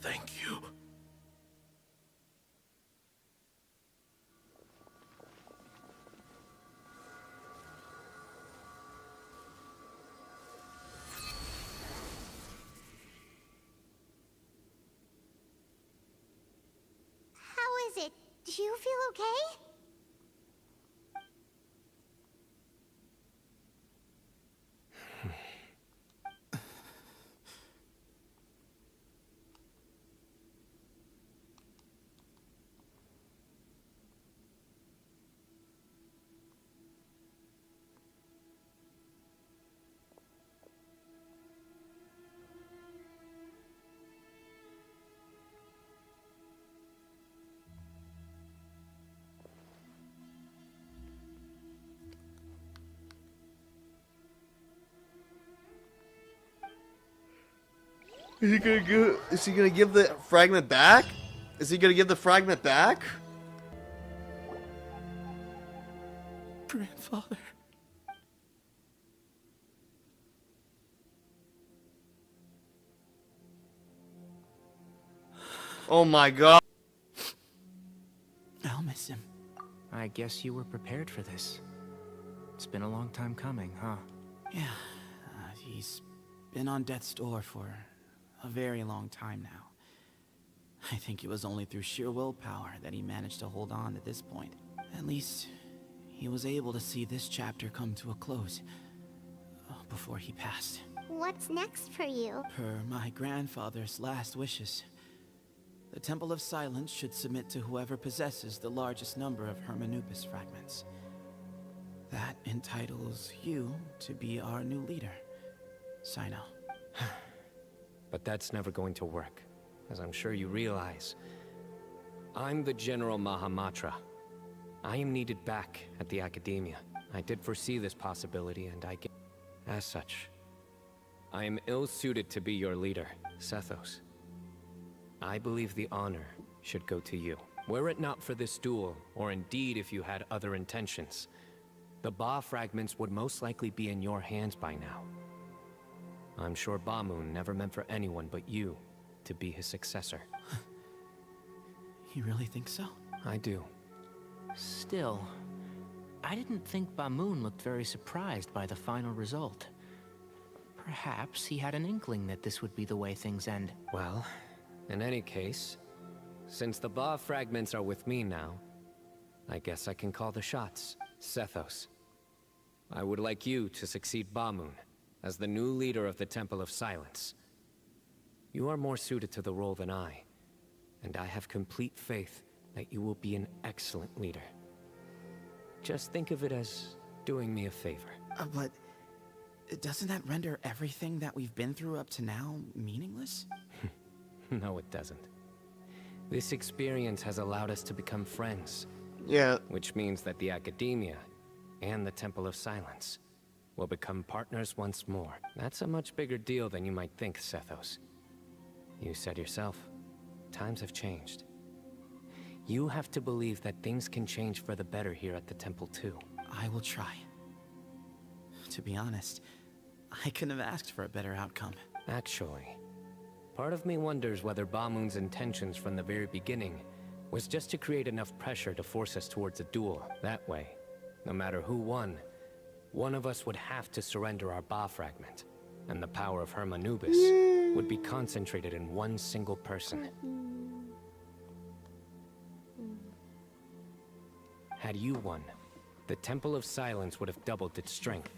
Thank you. How is it? Do you feel okay? Is he gonna give the fragment back? Is he gonna give the fragment back? Grandfather. Oh my god. I'll miss him. I guess you were prepared for this. It's been a long time coming, huh? Yeah, he's been on death's door for a very long time now. I think it was only through sheer willpower that he managed to hold on to this point. At least, he was able to see this chapter come to a close before he passed. What's next for you? Per my grandfather's last wishes, the Temple of Silence should submit to whoever possesses the largest number of Hermanubis fragments. That entitles you to be our new leader, Cyno. But that's never going to work, as I'm sure you realize. I'm the General Mahamatra. I am needed back at the Academia. I did foresee this possibility, and as such, I am ill-suited to be your leader, Sethos. I believe the honor should go to you. Were it not for this duel, or indeed if you had other intentions, the Ba fragments would most likely be in your hands by now. I'm sure Bamoon never meant for anyone but you to be his successor. You really think so? I do. Still, I didn't think Bamoon looked very surprised by the final result. Perhaps he had an inkling that this would be the way things end. Well, in any case, since the Ba fragments are with me now, I guess I can call the shots. Sethos, I would like you to succeed Bamoon as the new leader of the Temple of Silence. You are more suited to the role than I, and I have complete faith that you will be an excellent leader. Just think of it as doing me a favor. But doesn't that render everything that we've been through up to now meaningless? No, it doesn't. This experience has allowed us to become friends. Yeah. Which means that the Academia and the Temple of Silence will become partners once more. That's a much bigger deal than you might think, Sethos. You said yourself, times have changed. You have to believe that things can change for the better here at the temple too. I will try. To be honest, I couldn't have asked for a better outcome. Actually, part of me wonders whether Bamoon's intentions from the very beginning was just to create enough pressure to force us towards a duel. That way, no matter who won, one of us would have to surrender our Ba fragment, and the power of Hermanubis would be concentrated in one single person. Had you won, the Temple of Silence would have doubled its strength.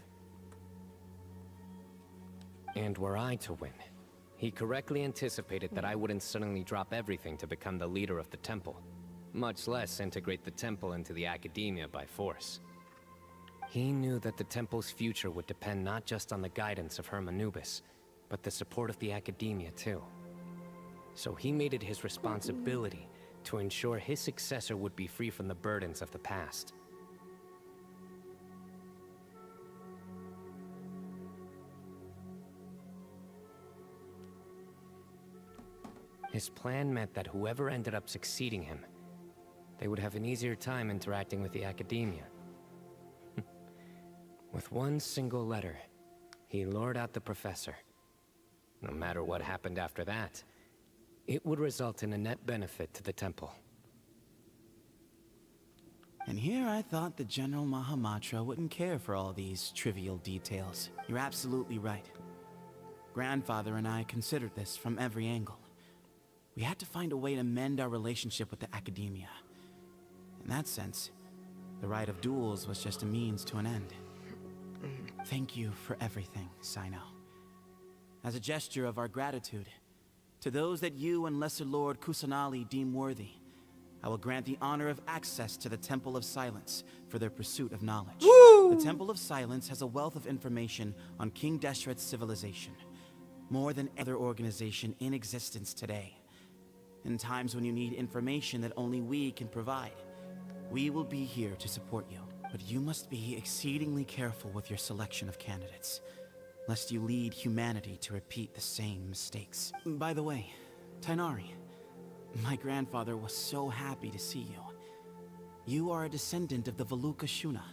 And were I to win, he correctly anticipated that I wouldn't suddenly drop everything to become the leader of the temple, much less integrate the temple into the Academia by force. He knew that the temple's future would depend not just on the guidance of Hermanubis, but the support of the Academia too. So he made it his responsibility to ensure his successor would be free from the burdens of the past. His plan meant that whoever ended up succeeding him, they would have an easier time interacting with the Academia. With one single letter, he lured out the professor. No matter what happened after that, it would result in a net benefit to the temple. And here I thought the General Mahamatra wouldn't care for all these trivial details. You're absolutely right. Grandfather and I considered this from every angle. We had to find a way to mend our relationship with the Academia. In that sense, the right of duels was just a means to an end. Thank you for everything, Cyno. As a gesture of our gratitude, to those that you and Lesser Lord Kusanali deem worthy, I will grant the honor of access to the Temple of Silence for their pursuit of knowledge. Woo! The Temple of Silence has a wealth of information on King Deshret's civilization, more than other organization in existence today. In times when you need information that only we can provide, we will be here to support you. But you must be exceedingly careful with your selection of candidates, lest you lead humanity to repeat the same mistakes. By the way, Tighnari, my grandfather was so happy to see you. You are a descendant of the Veluca Shuna,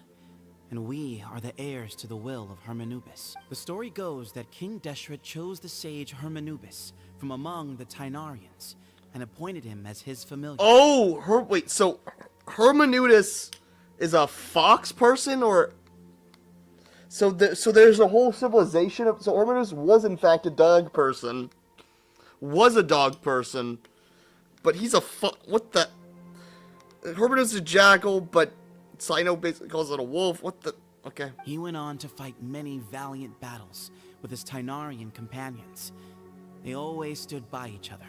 and we are the heirs to the will of Hermanubis. The story goes that King Deshret chose the sage Hermanubis from among the Tainarians and appointed him as his familiar. Oh, wait, so Hermanubis is a fox person, or so there's a whole civilization of, so Hermanubis was in fact a dog person. But he's a what the Hermanubis is a jackal, but Cyno basically calls it a wolf. What the okay. He went on to fight many valiant battles with his Tainarian companions. They always stood by each other,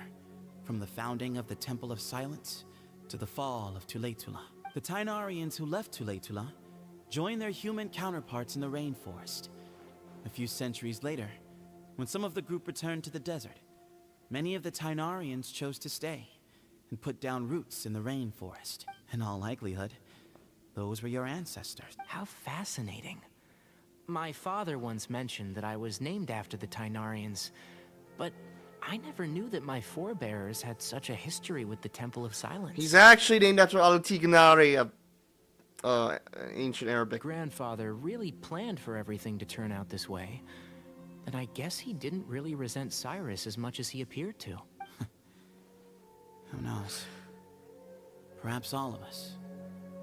from the founding of the Temple of Silence to the fall of Tuletula. The Tainarians who left Tuletula joined their human counterparts in the rainforest. A few centuries later, when some of the group returned to the desert, many of the Tainarians chose to stay and put down roots in the rainforest. In all likelihood, those were your ancestors. How fascinating. My father once mentioned that I was named after the Tainarians, but I never knew that my forebears had such a history with the Temple of Silence. He's actually named after Al-Tignari, ancient Arabic. Grandfather really planned for everything to turn out this way. And I guess he didn't really resent Cyrus as much as he appeared to. Who knows? Perhaps all of us.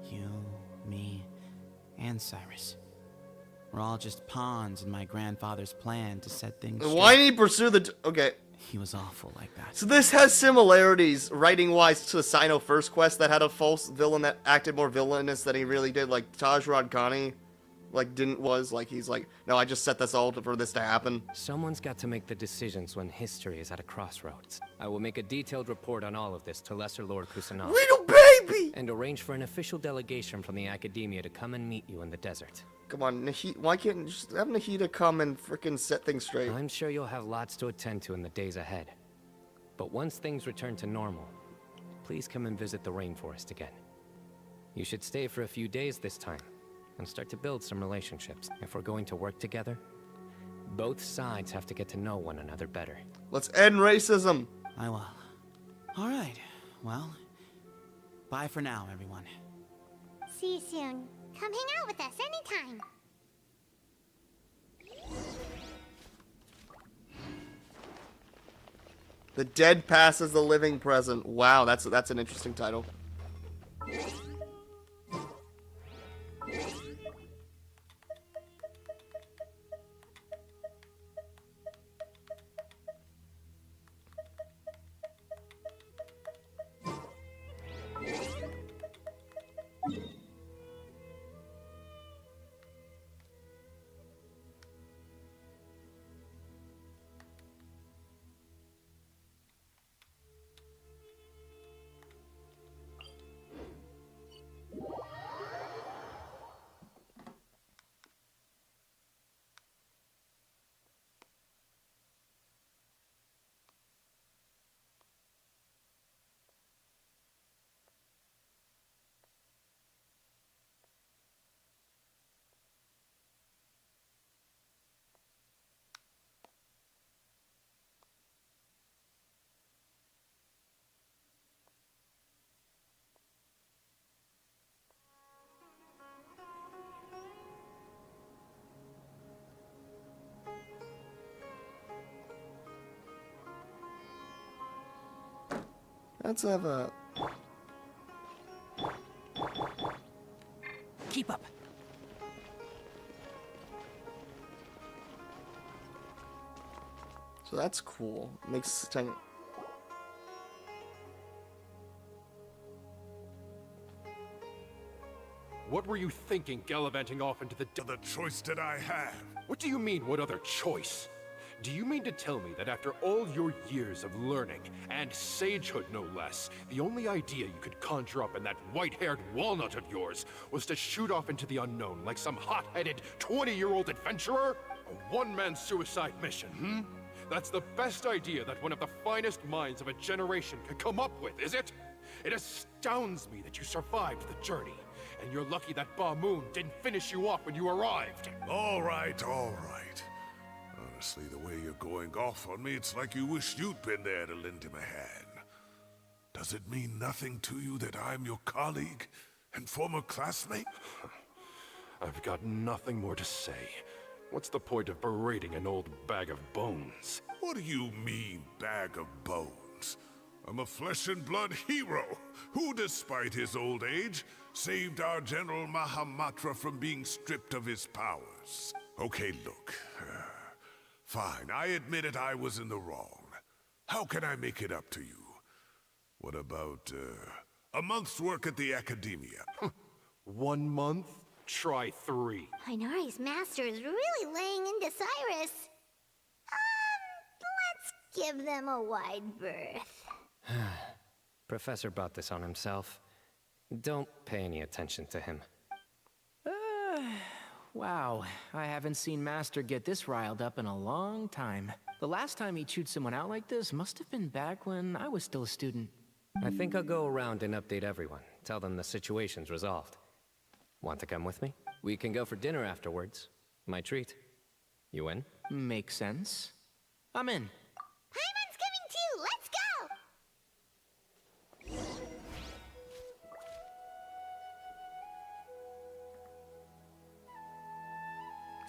You, me, and Cyrus. We're all just pawns in my grandfather's plan to set things straight. Why did he pursue the... Okay. He was awful like that. So this has similarities, writing-wise, to the Cyno First Quest that had a false villain that acted more villainous than he really did. Like, Taj Radkani, he's like, no, I just set this all for this to happen. Someone's got to make the decisions when history is at a crossroads. I will make a detailed report on all of this to Lesser Lord Kusanov. Little baby! And arrange for an official delegation from the Academia to come and meet you in the desert. Come on, why can't you just have Nahida come and frickin' set things straight? I'm sure you'll have lots to attend to in the days ahead. But once things return to normal, please come and visit the rainforest again. You should stay for a few days this time, and start to build some relationships. If we're going to work together, both sides have to get to know one another better. Let's end racism. I will. All right. Well, bye for now, everyone. See you soon. Come hang out with us anytime. The dead passes the living present. Wow, that's an interesting title. Let's have a... Keep up. So that's cool. Makes time... What were you thinking, gallivanting off into the... The choice that I have. What do you mean, what other choice? Do you mean to tell me that after all your years of learning, and sagehood no less, the only idea you could conjure up in that white-haired walnut of yours was to shoot off into the unknown like some hot-headed 20-year-old adventurer? A one-man suicide mission, hmm? That's the best idea that one of the finest minds of a generation could come up with, is it? It astounds me that you survived the journey, and you're lucky that Ba Moon didn't finish you off when you arrived. All right, all right. Honestly, the way you're going off on me, it's like you wish you'd been there to lend him a hand. Does it mean nothing to you that I'm your colleague and former classmate? I've got nothing more to say. What's the point of berating an old bag of bones? What do you mean, bag of bones? I'm a flesh and blood hero who, despite his old age, saved our General Mahamatra from being stripped of his powers. Okay, look. Fine, I admit it, I was in the wrong. How can I make it up to you? What about, a month's work at the Academia? 1 month? Try 3. Inari's master is really laying into Cyrus. Let's give them a wide berth. Professor brought this on himself. Don't pay any attention to him. Wow, I haven't seen Master get this riled up in a long time. The last time he chewed someone out like this must have been back when I was still a student. I think I'll go around and update everyone. Tell them the situation's resolved. Want to come with me? We can go for dinner afterwards. My treat. You in? Makes sense. I'm in. Paimon's coming too! Let's go!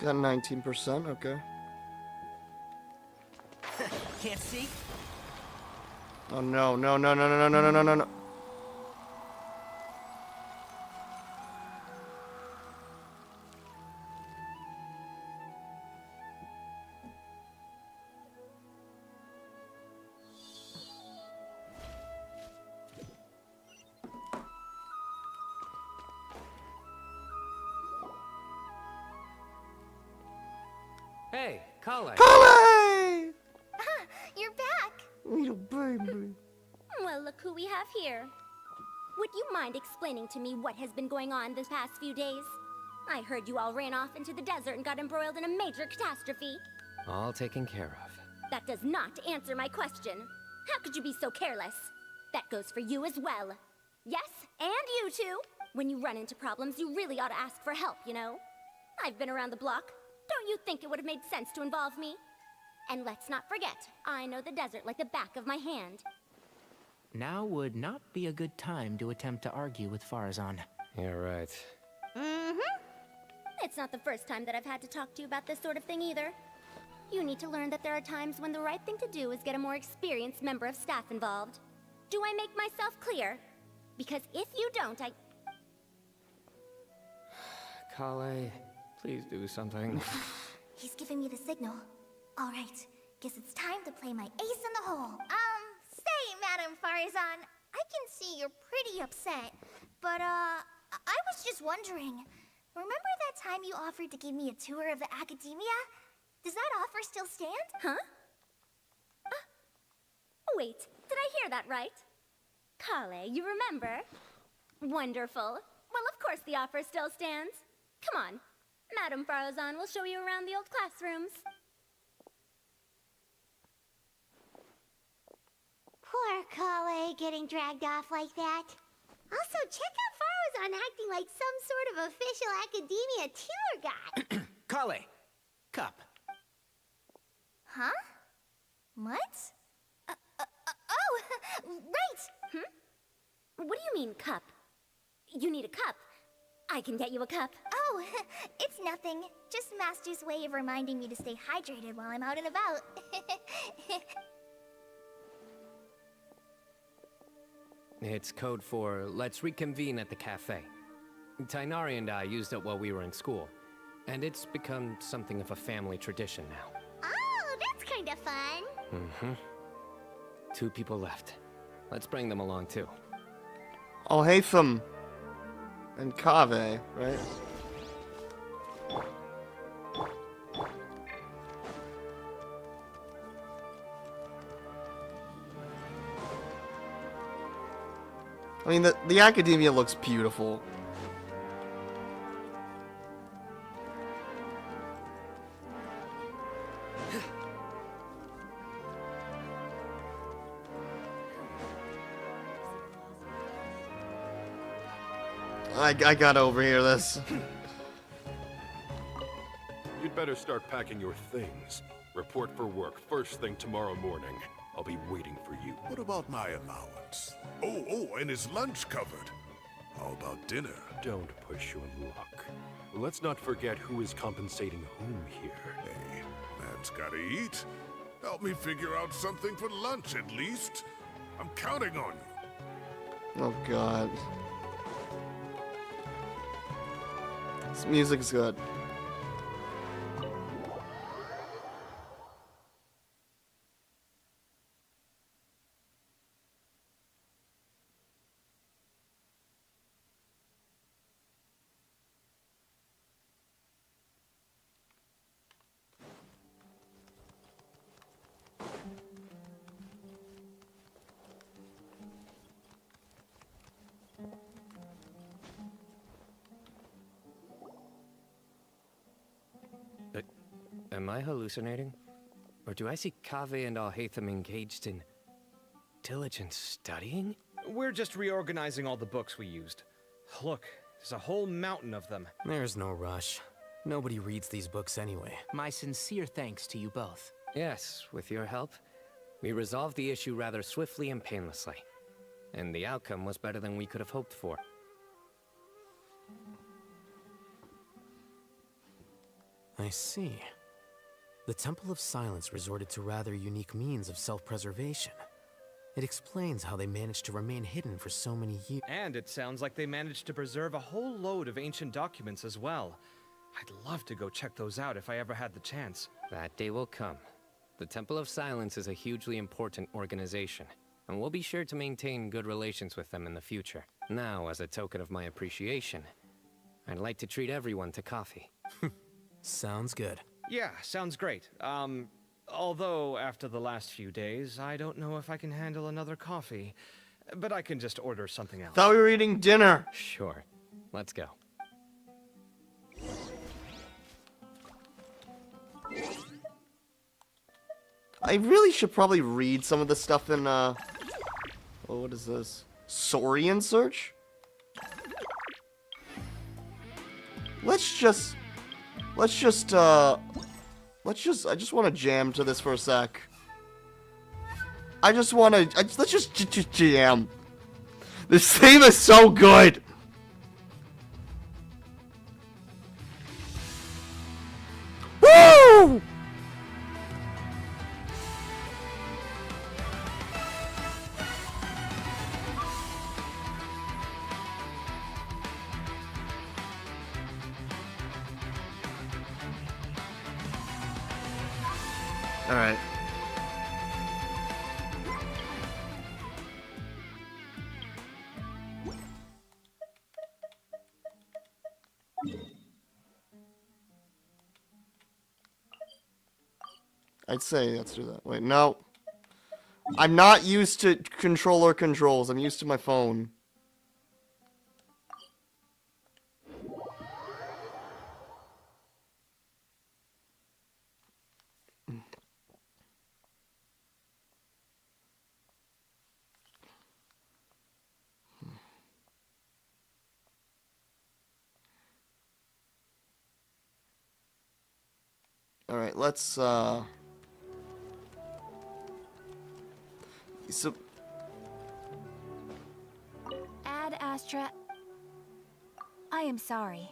Got 19%, okay. Can't see? Oh no, no, no, no, no, no, no, no, no, no. Hey, Kale! Kale! You're back! Little baby. Well, look who we have here. Would you mind explaining to me what has been going on this past few days? I heard you all ran off into the desert and got embroiled in a major catastrophe. All taken care of. That does not answer my question. How could you be so careless? That goes for you as well. Yes, and you too. When you run into problems, you really ought to ask for help, you know? I've been around the block. Don't you think it would have made sense to involve me? And let's not forget, I know the desert like the back of my hand. Now would not be a good time to attempt to argue with Farazan. You're right. Mm-hmm. It's not the first time that I've had to talk to you about this sort of thing either. You need to learn that there are times when the right thing to do is get a more experienced member of staff involved. Do I make myself clear? Because if you don't, Kale, please do something. He's giving me the signal. All right, guess it's time to play my ace in the hole. Say, Madame Farazan, I can see you're pretty upset, but, I was just wondering, remember that time you offered to give me a tour of the Academia? Does that offer still stand? Huh? Wait, did I hear that right? Kale, you remember? Wonderful. Well, of course the offer still stands. Come on. Madame Farazan will show you around the old classrooms. Poor Kale getting dragged off like that. Also, check out Farazan acting like some sort of official Academia tour guide. Kale! Cup. Huh? What? Oh, right! What do you mean, cup? You need a cup. I can get you a cup. Oh, it's nothing. Just Master's way of reminding me to stay hydrated while I'm out and about. It's code for let's reconvene at the cafe. Tighnari and I used it while we were in school, and it's become something of a family tradition now. Oh, that's kind of fun. Mm-hmm. 2 people left. Let's bring them along too. Oh, Hatham and Kave, right? I mean, the Academia looks beautiful. I gotta overhear this. You'd better start packing your things. Report for work first thing tomorrow morning. I'll be waiting for you. What about my allowance? Oh, and his lunch covered. How about dinner? Don't push your luck. Let's not forget who is compensating whom here. Hey, man's gotta eat. Help me figure out something for lunch at least. I'm counting on you. Oh god. This music's good. Am I hallucinating? Or do I see Kaveh and Alhaitham engaged in diligent studying? We're just reorganizing all the books we used. Look, there's a whole mountain of them. There's no rush. Nobody reads these books anyway. My sincere thanks to you both. Yes, with your help, we resolved the issue rather swiftly and painlessly. And the outcome was better than we could have hoped for. I see. The Temple of Silence resorted to rather unique means of self-preservation. It explains how they managed to remain hidden for so many years. And it sounds like they managed to preserve a whole load of ancient documents as well. I'd love to go check those out if I ever had the chance. That day will come. The Temple of Silence is a hugely important organization, and we'll be sure to maintain good relations with them in the future. Now, as a token of my appreciation, I'd like to treat everyone to coffee. Sounds good. Yeah, sounds great. Although after the last few days, I don't know if I can handle another coffee. But I can just order something else. Thought we were eating dinner. Sure. Let's go. I really should probably read some of the stuff in, oh, what is this? Saurian Search? I just want to jam to this for a sec. Let's just jam. This theme is so good! Woo! Alright. I'd say let's do that. Wait, no. I'm not used to controller controls. I'm used to my phone. Alright, let's, So... Ad Astra... I am sorry.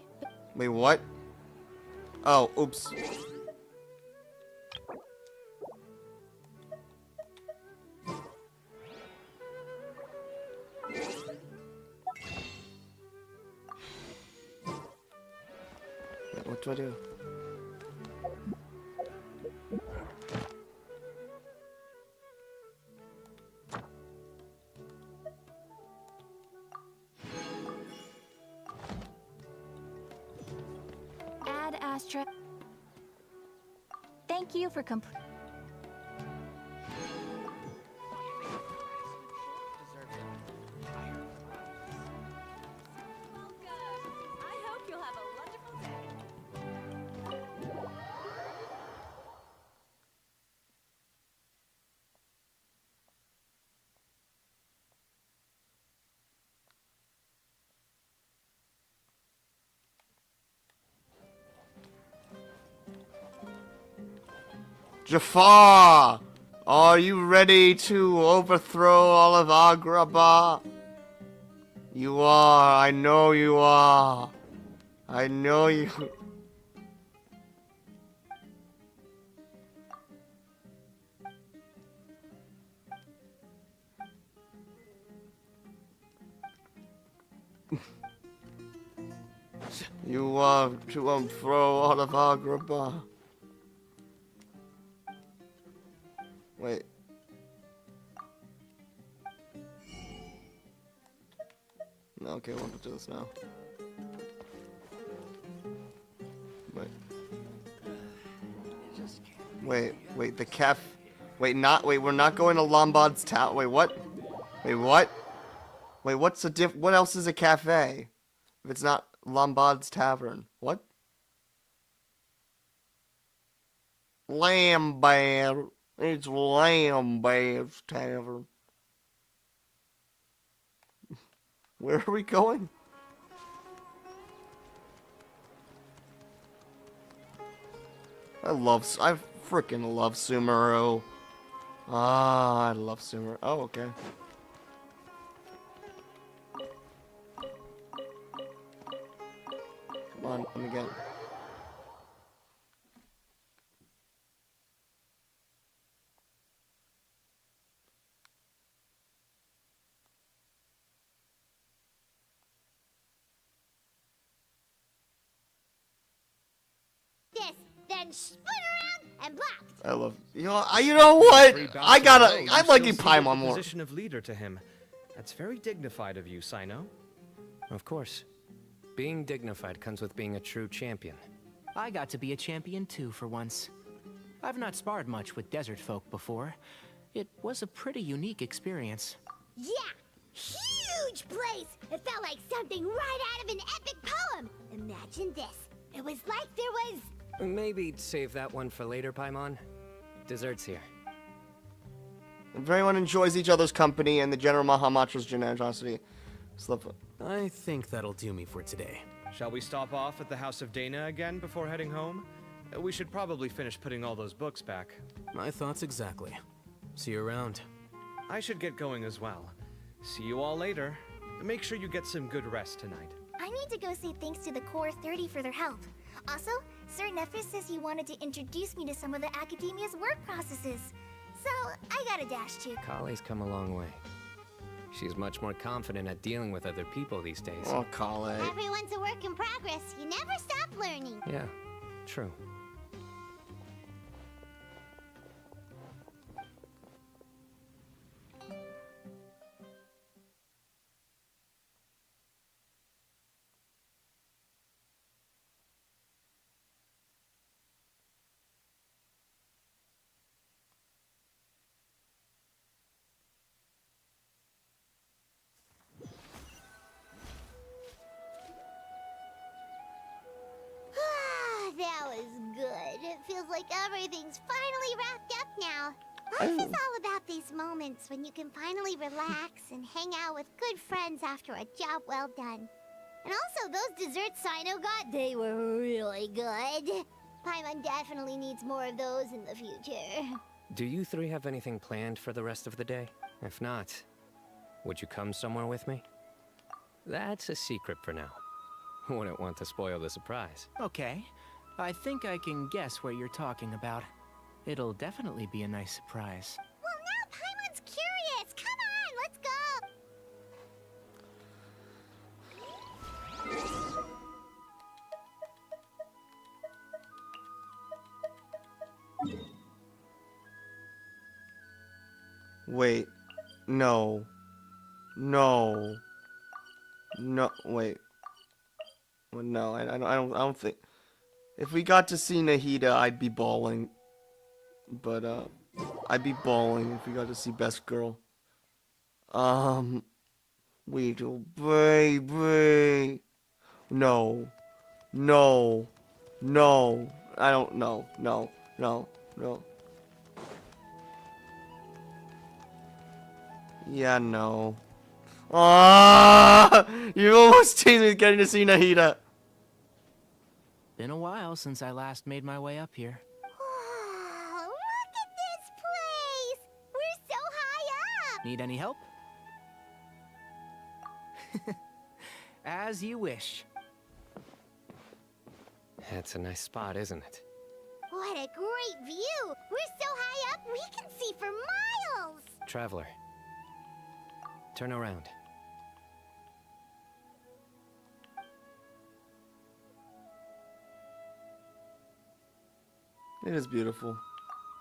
Wait, what? Oh, oops. Wait, what do I do? Ad Astra... Thank you for I hope you'll have a wonderful day. Jafar! Are you ready to overthrow all of Agrabah? You are. I know you are. I know you. You want to throw out of Agrabah. Wait. No, okay, we'll do this now. Wait. Wait, the caf... Wait, we're not going to Lombard's Town. Wait, what? Wait, what? Wait, what's the what else is a cafe? If it's not Lombard's Tavern. What? Lambert. It's Lambert's Tavern. Where are we going? I freaking love Sumeru. Ah, I love Sumeru. Oh, okay. Come on, let me get. This, then spin around and blast. I love you know what? I like you Paimon more. Position of leader to him. That's very dignified of you, Cyno. Of course. Being dignified comes with being a true champion. I got to be a champion too for once. I've not sparred much with desert folk before. It was a pretty unique experience. Yeah, huge place. It felt like something right out of an epic poem. Imagine this. It was like there was... Maybe save that one for later, Paimon. Dessert's here. If everyone enjoys each other's company and the General Mahamatra's generosity. I think that'll do me for today. Shall we stop off at the House of Dana again before heading home? We should probably finish putting all those books back. My thoughts exactly. See you around. I should get going as well. See you all later. Make sure you get some good rest tonight. I need to go say thanks to the Core 30 for their help. Also, Sir Nephis says he wanted to introduce me to some of the Academia's work processes. So, I gotta dash too. Kale's come a long way. She's much more confident at dealing with other people these days. Oh, Kale. Everyone's a work in progress. You never stop learning. Yeah, true. That was good. It feels like everything's finally wrapped up now. Life is all about these moments when you can finally relax and hang out with good friends after a job well done. And also, those desserts Cyno got, they were really good. Paimon definitely needs more of those in the future. Do you three have anything planned for the rest of the day? If not, would you come somewhere with me? That's a secret for now. Wouldn't want to spoil the surprise. Okay. I think I can guess what you're talking about. It'll definitely be a nice surprise. Well, now Paimon's curious. Come on, let's go. Wait. No. No. No. Wait. Well, no, I don't think. If we got to see Nahida, I'd be bawling. But I'd be bawling if we got to see Best Girl. Weedle baby. No. No. No. I don't know. No. No. No. Yeah, no. Ah! You almost teased me with getting to see Nahida. Been a while since I last made my way up here. Oh, look at this place! We're so high up! Need any help? As you wish. It's a nice spot, isn't it? What a great view! We're so high up, we can see for miles! Traveler, turn around. It is beautiful.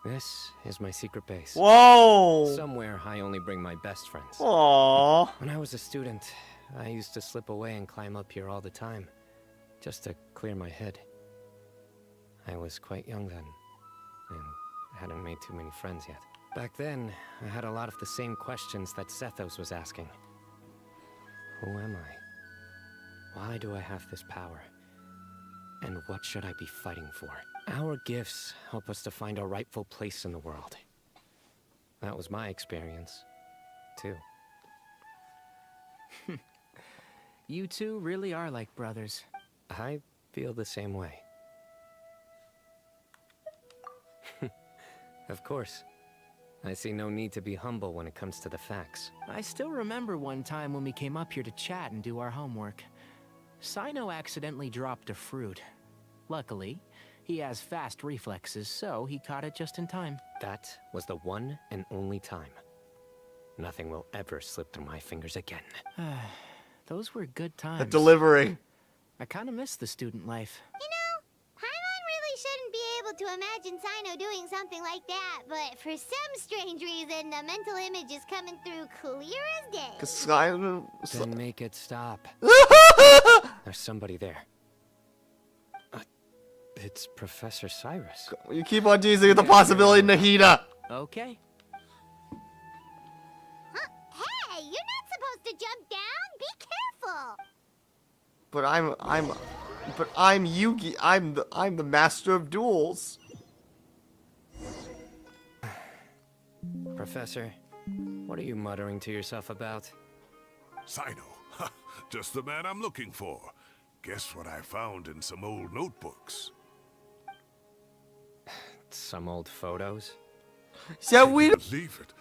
This is my secret base. Whoa! Somewhere I only bring my best friends. Aww. When I was a student, I used to slip away and climb up here all the time, just to clear my head. I was quite young then, and hadn't made too many friends yet. Back then, I had a lot of the same questions that Sethos was asking. Who am I? Why do I have this power? And what should I be fighting for? Our gifts help us to find our rightful place in the world. That was my experience, too. You two really are like brothers. I feel the same way. Of course. I see no need to be humble when it comes to the facts. I still remember one time when we came up here to chat and do our homework. Cyno accidentally dropped a fruit. Luckily, he has fast reflexes, so he caught it just in time. That was the one and only time. Nothing will ever slip through my fingers again. Those were good times. The delivery. I kind of miss the student life. You know, Paimon really shouldn't be able to imagine Cyno doing something like that, but for some strange reason, the mental image is coming through clear as day. Cause Cyno... Then make it stop. There's somebody there. It's Professor Cyrus. You keep on teasing the possibility, Nahida. Okay. Huh? Hey, you're not supposed to jump down. Be careful. But I'm Yugi. I'm the master of duels. Professor, what are you muttering to yourself about? Cyno. Just the man I'm looking for. Guess what I found in some old notebooks? Some old photos? Yeah, we don't believe it.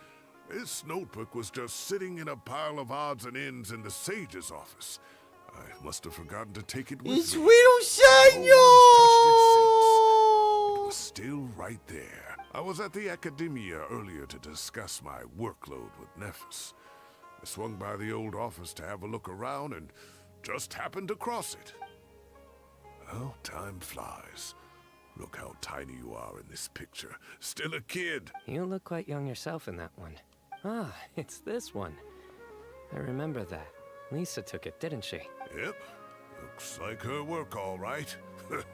This notebook was just sitting in a pile of odds and ends in the sage's office. I must have forgotten to take it with me. we don't shine It was still right there. I was at the Academia earlier to discuss my workload with Nephis. I swung by the old office to have a look around and just happened to cross it. Well, time flies. Look how tiny you are in this picture. Still a kid. You look quite young yourself in that one. Ah, it's this one. I remember that. Lisa took it, didn't she? Yep. Looks like her work, all right. Who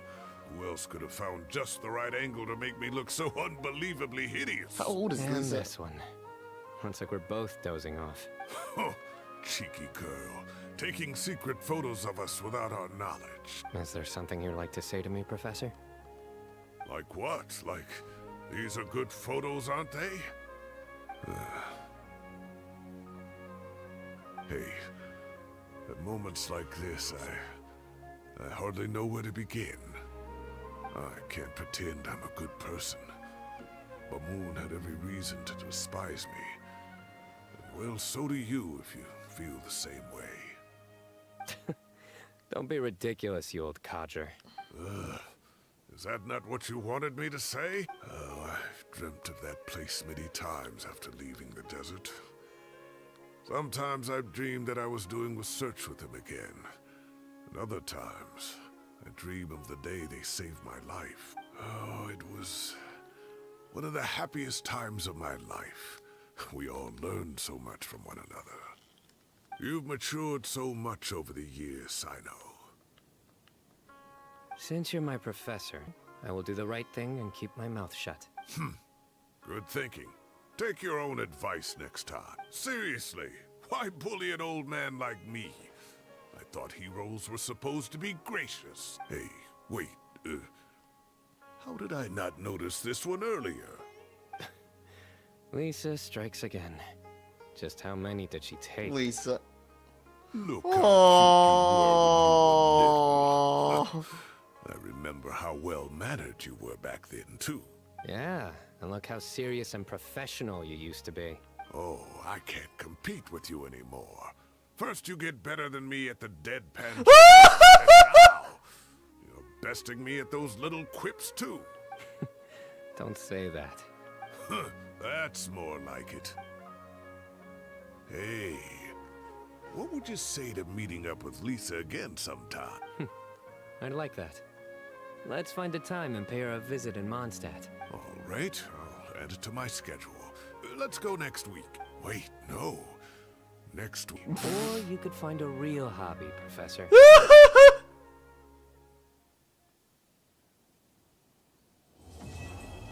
else could have found just the right angle to make me look so unbelievably hideous? How old is And Lisa? this one. Looks like we're both dozing off. Oh, cheeky girl. Taking secret photos of us without our knowledge. Is there something you'd like to say to me, Professor? Like what? Like, these are good photos, aren't they? Hey, at moments like this, I hardly know where to begin. I can't pretend I'm a good person. But Moon had every reason to despise me. And well, so do you if you feel the same way. Don't be ridiculous, you old codger. Is that not what you wanted me to say? Oh, I've dreamt of that place many times after leaving the desert. Sometimes I've dreamed that I was doing research with them again. And other times, I dream of the day they saved my life. Oh, it was one of the happiest times of my life. We all learned so much from one another. You've matured so much over the years, Cyno. Since you're my professor, I will do the right thing and keep my mouth shut. Good thinking. Take your own advice next time. Seriously, why bully an old man like me? I thought heroes were supposed to be gracious. Hey, wait, how did I not notice this one earlier? Lisa strikes again. Just how many did she take? Lisa. Look Aww. how cute you were when you were little. I remember how well-mannered you were back then, too. Yeah, and look how serious and professional you used to be. Oh, I can't compete with you anymore. First you get better than me at the deadpan and now you're besting me at those little quips too. Don't say that. Huh, that's more like it. Hey, what would you say to meeting up with Lisa again sometime? I'd like that. Let's find a time and pay her a visit in Mondstadt. All right, I'll add it to my schedule. Let's go next week. Wait, no. Next week. Or you could find a real hobby, Professor.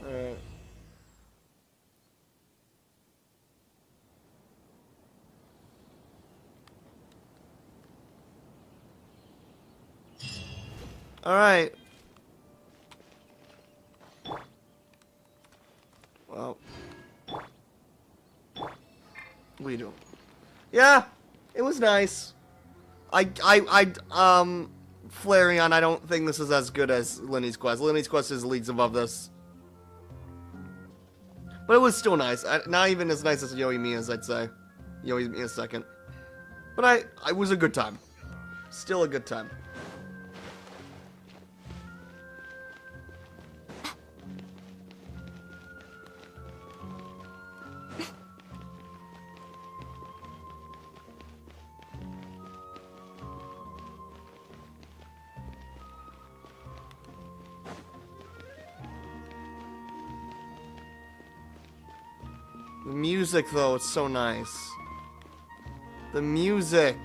Alright. Alright. Well. We do. Yeah, it was nice. Flareon, I don't think this is as good as Lenny's Quest. Lenny's Quest is leagues above this. But it was still nice. Not even as nice as Yoimiya's, I'd say. Yoimiya's second. But it was a good time. Still a good time. The music, though, it's so nice. The music.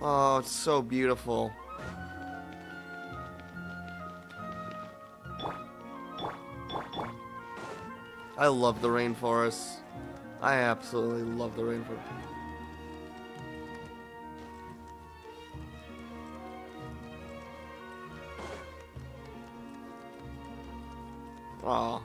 Oh, it's so beautiful. I love the rainforest. I absolutely love the rainforest. Aw.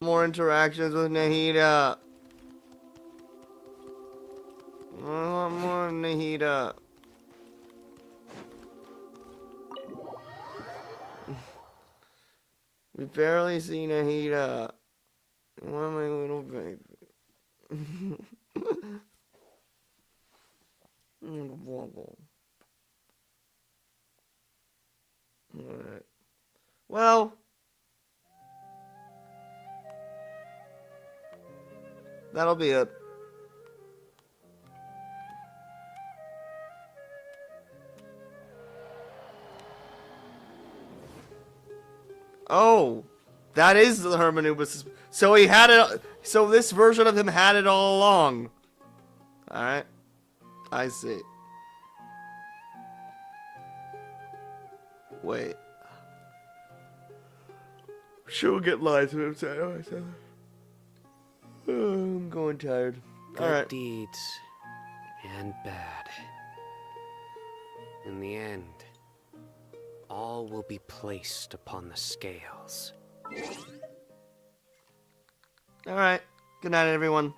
More interactions with Nahida. I want more Nahida. We barely see Nahida. Why my little baby? Alright. Well. That'll be it. Oh, that is the Hermanubis. So he had it. So this version of him had it all along. All right, I see. Wait. She'll get lied to him. I'm going tired. Good All right. deeds and bad. In the end, all will be placed upon the scales. All right. Good night, everyone.